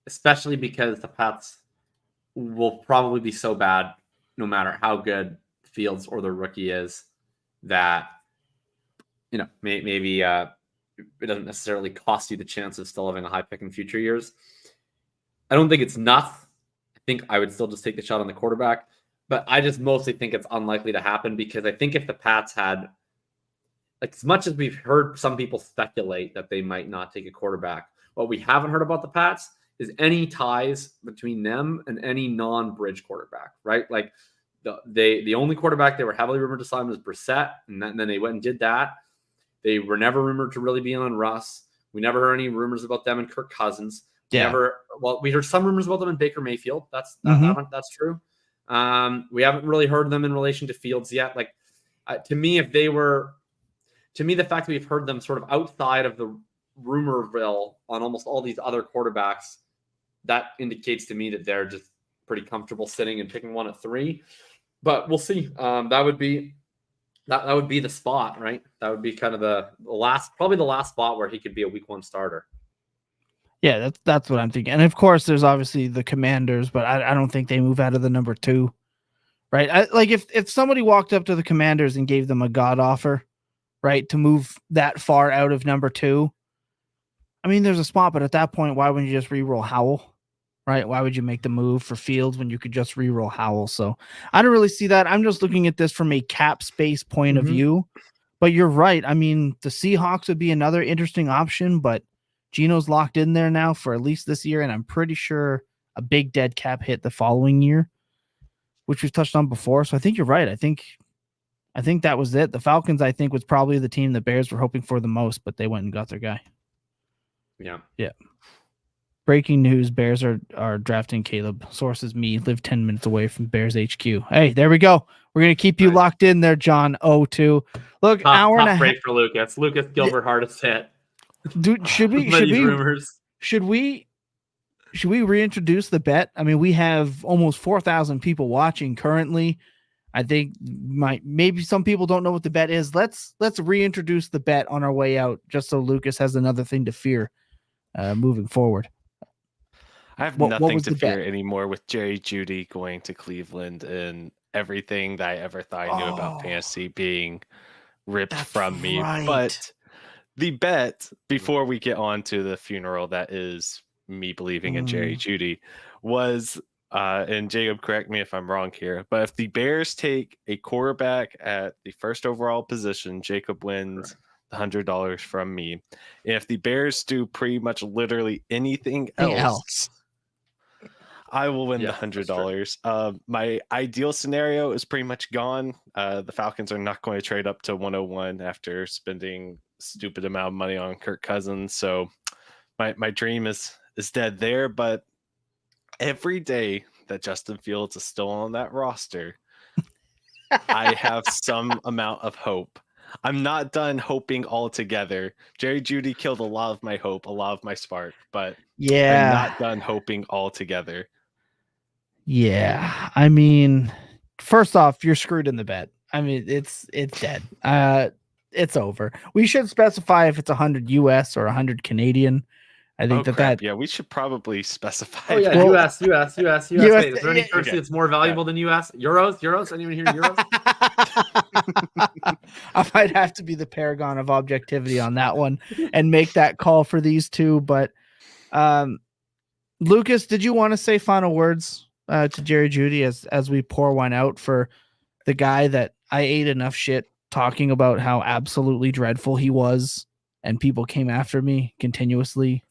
especially because the Pats will probably be so bad no matter how good Fields or the rookie is that, maybe it doesn't necessarily cost you the chance of still having a high pick in future years. I don't think it's nuts. I think I would still just take the shot on the quarterback, but I just mostly think it's unlikely to happen because I think if the Pats had, like, as much as we've heard some people speculate that they might not take a quarterback, what we haven't heard about the Pats is any ties between them and any non-bridge quarterback, right? Like the only quarterback they were heavily rumored to sign was Brissett, and then they went and did that. They were never rumored to really be on Russ. We never heard any rumors about them and Kirk Cousins. Yeah. We heard some rumors about them in Baker Mayfield. That's true. We haven't really heard them in relation to Fields yet. Like, to me, the fact that we've heard them sort of outside of the rumorville on almost all these other quarterbacks, that indicates to me that they're just pretty comfortable sitting and picking one at 3. But we'll see. That would be That would be the spot, right? That would be kind of the last spot where he could be a week 1 starter. Yeah, that's what I'm thinking. And of course, there's obviously the Commanders, but I don't think they move out of the number 2, right? Like if somebody walked up to the Commanders and gave them a god offer, right, to move that far out of number 2, I mean, there's a spot, but at that point, why wouldn't you just re-roll Howell, right? Why would you make the move for Fields when you could just re-roll Howell? So I don't really see that. I'm just looking at this from a cap space point of view. But you're right. I mean, the Seahawks would be another interesting option, but Geno's locked in there now for at least this year, and I'm pretty sure a big dead cap hit the following year, which we've touched on before. So I think you're right. I think that was it. The Falcons, I think, was probably the team the Bears were hoping for the most, but they went and got their guy. Yeah. Breaking news: Bears are drafting Caleb. Sources me live 10 minutes away from Bears HQ. Hey, there we go. We're gonna keep you locked in there, John. 0-2. Look, hour and a half break for Lucas. Lucas Gilbert hardest hit. Dude, should we reintroduce the bet? I mean, we have almost 4,000 people watching currently. I think maybe some people don't know what the bet is. Let's reintroduce the bet on our way out, just so Lucas has another thing to fear moving forward. I have nothing to fear anymore with Jerry Jeudy going to Cleveland and everything that I ever thought I knew about fantasy being ripped from me. Right. But the bet, before we get on to the funeral that is me believing in Jerry Jeudy, was, and Jacob, correct me if I'm wrong here, but if the Bears take a quarterback at the first overall position, Jacob wins $100 from me. And if the Bears do pretty much literally anything else, I will win the $100. My ideal scenario is pretty much gone. The Falcons are not going to trade up to 101 after spending stupid amount of money on Kirk Cousins. So my dream is dead there. But every day that Justin Fields is still on that roster, I have some amount of hope. I'm not done hoping altogether. Jerry Jeudy killed a lot of my hope, a lot of my spark, but I'm not done hoping altogether. Yeah, I mean, first off, you're screwed in the bet. I mean, it's dead. It's over. We should specify if it's 100 US or 100 Canadian. I think yeah, we should probably specify. Oh yeah, Well, US. Wait, is there any currency that's more valuable than US? Euros? Anyone hear euros? I might have to be the paragon of objectivity on that one and make that call for these two. But Lucas, did you want to say final words to Jerry Jeudy as we pour one out for the guy that I ate enough shit talking about how absolutely dreadful he was, and people came after me continuously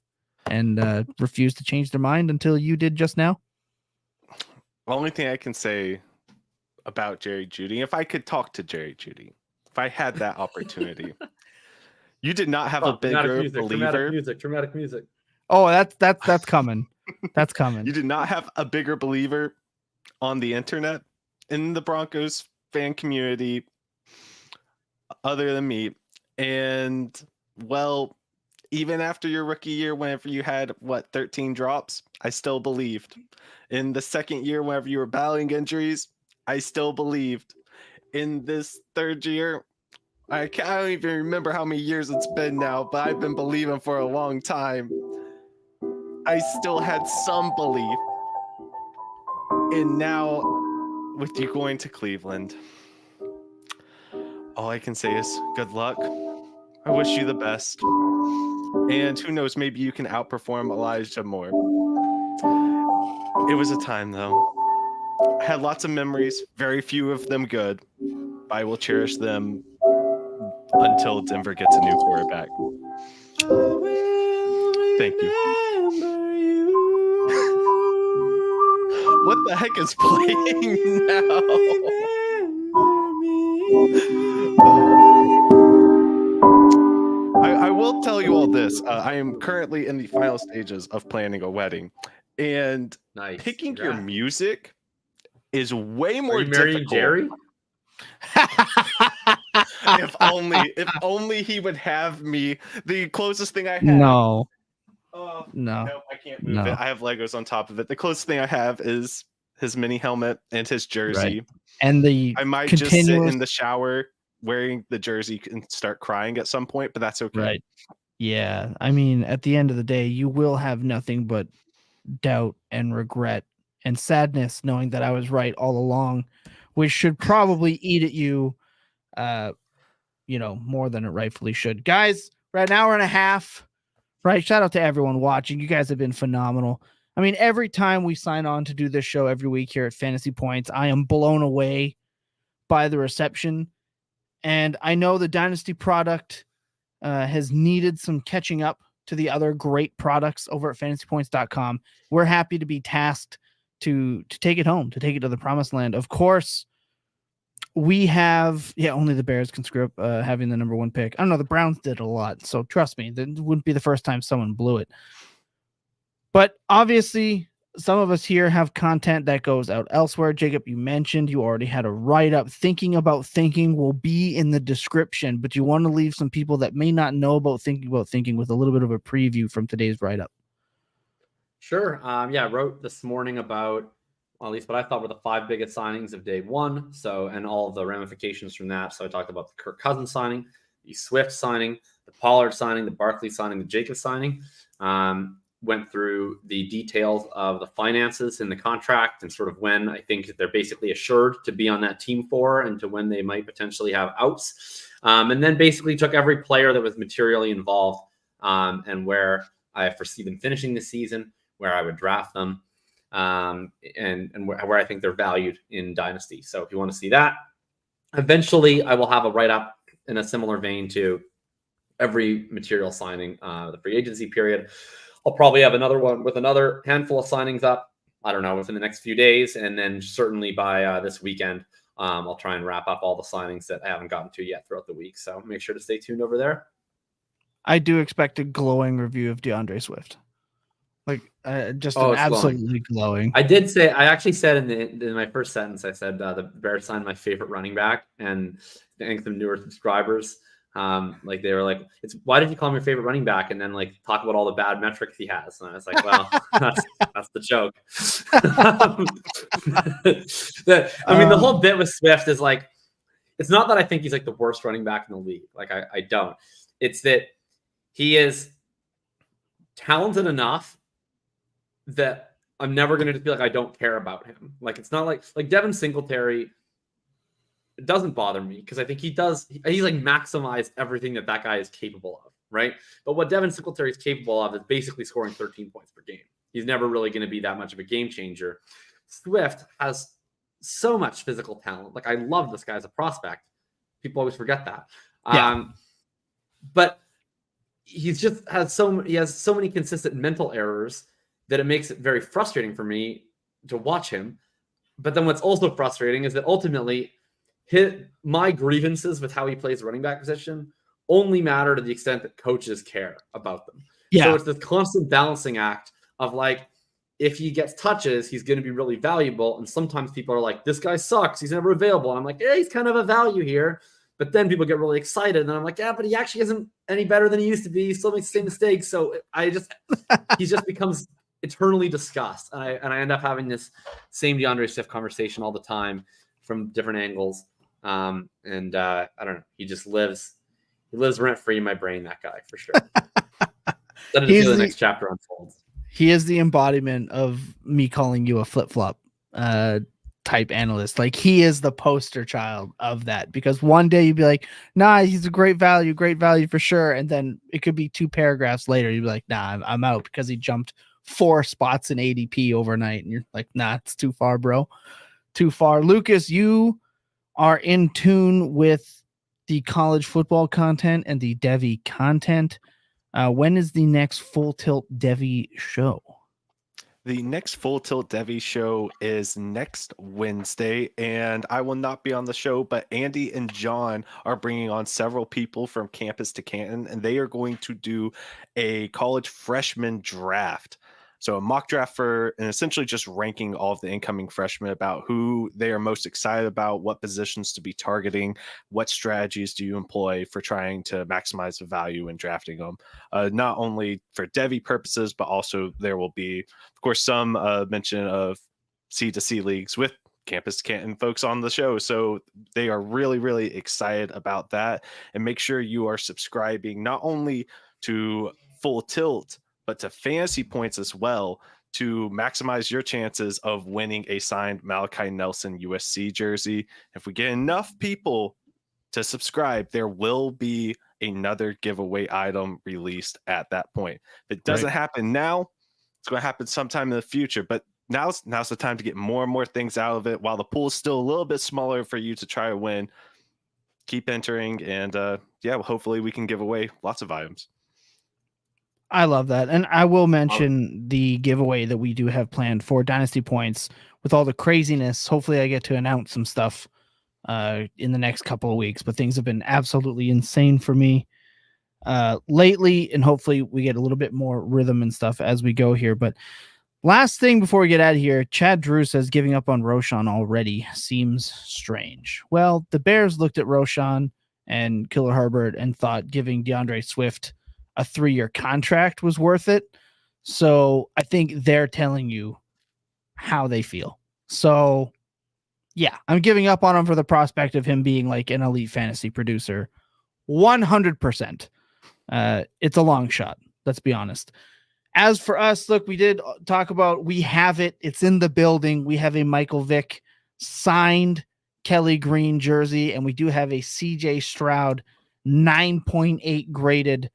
and refused to change their mind until you did just now? The only thing I can say about Jerry Jeudy, if I could talk to Jerry Jeudy, if I had that opportunity, you did not have a bigger believer. Dramatic music. Oh, that's coming. That's coming. You did not have a bigger believer on the internet in the Broncos fan community other than me. And well, even after your rookie year, whenever you had 13 drops, I still believed. In the second year, whenever you were battling injuries, I still believed. In this third year, I don't even remember how many years it's been now, but I've been believing for a long time. I still had some belief. And now, with you going to Cleveland, all I can say is good luck. I wish you the best. And who knows, maybe you can outperform Elijah Moore. It was a time, though. I had lots of memories, very few of them good. I will cherish them until Denver gets a new quarterback. Thank you. What the heck is playing now? I will tell you all this. I am currently in the final stages of planning a wedding, and picking your music is way more difficult. Jerry? If only he would have me. The closest thing I have. No, I can't move it. I have Legos on top of it. The closest thing I have is his mini helmet and his jersey. Right. And I might just sit in the shower wearing the jersey and start crying at some point, but that's okay. Right. Yeah. I mean, at the end of the day, you will have nothing but doubt and regret and sadness knowing that I was right all along, which should probably eat at you, more than it rightfully should. Guys, we're at an hour and a half, right? Shout out to everyone watching. You guys have been phenomenal. I mean, every time we sign on to do this show every week here at Fantasy Points, I am blown away by the reception. And I know the Dynasty product has needed some catching up to the other great products over at fantasypoints.com. We're happy to be tasked to take it home, to take it to the promised land. Of course, we have, only the Bears can screw up having the number 1 pick. I don't know, the Browns did a lot, so trust me, that wouldn't be the first time someone blew it. But obviously, some of us here have content that goes out elsewhere. Jacob, you mentioned you already had a write-up. Thinking About Thinking will be in the description, but you want to leave some people that may not know about Thinking with a little bit of a preview from today's write-up. Sure. I wrote this morning about, at least what I thought were the 5 biggest signings of day 1. And all of the ramifications from that. So I talked about the Kirk Cousins signing, the Swift signing, the Pollard signing, the Barkley signing, the Jacob signing. Went through the details of the finances in the contract and sort of when I think they're basically assured to be on that team for and to when they might potentially have outs. And then basically took every player that was materially involved and where I foresee them finishing the season, where I would draft them, and where I think they're valued in Dynasty. So if you want to see that, eventually I will have a write-up in a similar vein to every material signing, the free agency period. I'll probably have another one with another handful of signings up, I don't know, within the next few days. And then certainly by this weekend, I'll try and wrap up all the signings that I haven't gotten to yet throughout the week. So make sure to stay tuned over there. I do expect a glowing review of DeAndre Swift. Absolutely glowing. I actually said in my first sentence, I said the Bears signed my favorite running back, and I think some newer subscribers, they were like, "It's why did you call him your favorite running back?" And then talk about all the bad metrics he has. And I was like, "Well, that's the joke." The whole bit with Swift is it's not that I think he's the worst running back in the league. I don't. It's that he is talented enough that I'm never going to just be I don't care about him. It's not like Devin Singletary. It doesn't bother me because I think he's maximized everything that guy is capable of, right? But what Devin Singletary is capable of is basically scoring 13 points per game. He's never really going to be that much of a game changer. Swift has so much physical talent. I love this guy as a prospect. People always forget that. Yeah. But he has so many consistent mental errors that it makes it very frustrating for me to watch him. But then what's also frustrating is that ultimately my grievances with how he plays the running back position only matter to the extent that coaches care about them. Yeah. So it's this constant balancing act of if he gets touches, he's going to be really valuable. And sometimes people are like, this guy sucks. He's never available. And I'm like, yeah, he's kind of a value here. But then people get really excited. And I'm like, yeah, but he actually isn't any better than he used to be. He still makes the same mistakes. So he just becomes eternally discussed. And I end up having this same DeAndre Swift conversation all the time from different angles. I don't know. He just lives rent free in my brain, that guy, for sure. Let us see the next chapter unfolds. He is the embodiment of me calling you a flip-flop type analyst. He is the poster child of that, because one day you'd be like, nah, he's a great value for sure. And then it could be 2 paragraphs later, you'd be like, nah, I'm out because he jumped 4 spots in ADP overnight. And you're like, nah, it's too far, bro. Too far. Lucas, you are in tune with the college football content and the Devy content. When is the next Full Tilt Devy show? The next Full Tilt Devy show is next Wednesday, and I will not be on the show, but Andy and John are bringing on several people from campus to Canton, and they are going to do a college freshman draft. So a mock draft and essentially just ranking all of the incoming freshmen about who they are most excited about, what positions to be targeting, what strategies do you employ for trying to maximize the value in drafting them. Not only for Devy purposes, but also there will be, of course, some mention of C2C leagues with Campus Canton folks on the show. So they are really, really excited about that. And make sure you are subscribing not only to Full Tilt, but to Fantasy Points as well, to maximize your chances of winning a signed Malachi Nelson USC jersey. If we get enough people to subscribe, there will be another giveaway item released at that point. If it doesn't happen now, it's going to happen sometime in the future, but now's the time to get more and more things out of it while the pool is still a little bit smaller for you to try to win. Keep entering, and hopefully we can give away lots of items. I love that. And I will mention the giveaway that we do have planned for Dynasty Points with all the craziness. Hopefully I get to announce some stuff in the next couple of weeks, but things have been absolutely insane for me lately, and hopefully we get a little bit more rhythm and stuff as we go here. But last thing before we get out of here, Chad Drew says giving up on Roshan already seems strange. Well, the Bears looked at Roshan and Killer Herbert and thought giving DeAndre Swift a 3-year contract was worth it. So I think they're telling you how they feel. So yeah, I'm giving up on him for the prospect of him being like an elite fantasy producer. 100%. It's a long shot. Let's be honest. As for us, look, we did talk about, we have it. It's in the building. We have a Michael Vick signed Kelly Green jersey, and we do have a CJ Stroud 9.8 graded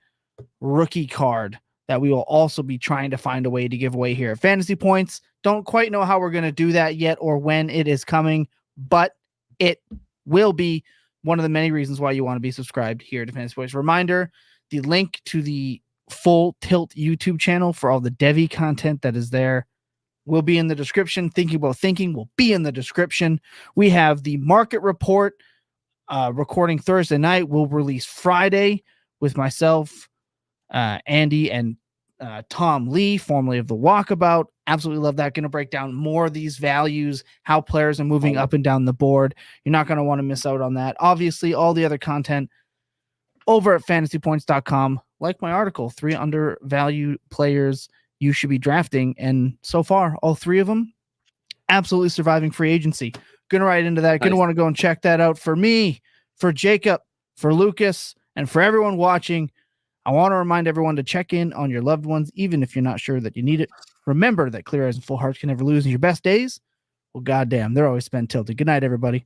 rookie card that we will also be trying to find a way to give away here at Fantasy Points. Don't quite know how we're going to do that yet or when it is coming, but it will be one of the many reasons why you want to be subscribed here to Fantasy Points. Reminder, the link to the Full Tilt YouTube channel for all the Devy content that is there will be in the description. Thinking About Thinking will be in the description. We have the market report recording Thursday night. We'll release Friday with myself, Andy, and Tom Lee, formerly of the Walkabout. Absolutely love that. Going to break down more of these values, how players are moving up and down the board. You're not going to want to miss out on that. Obviously, all the other content over at fantasypoints.com, like my article, 3 undervalued players you should be drafting. And so far, all 3 of them absolutely surviving free agency. Going to write into that. Going to want to go and check that out. For me, for Jacob, for Lucas, and for everyone watching, I want to remind everyone to check in on your loved ones, even if you're not sure that you need it. Remember that clear eyes and full hearts can never lose. In your best days, well, goddamn, they're always spent tilted. Good night, everybody.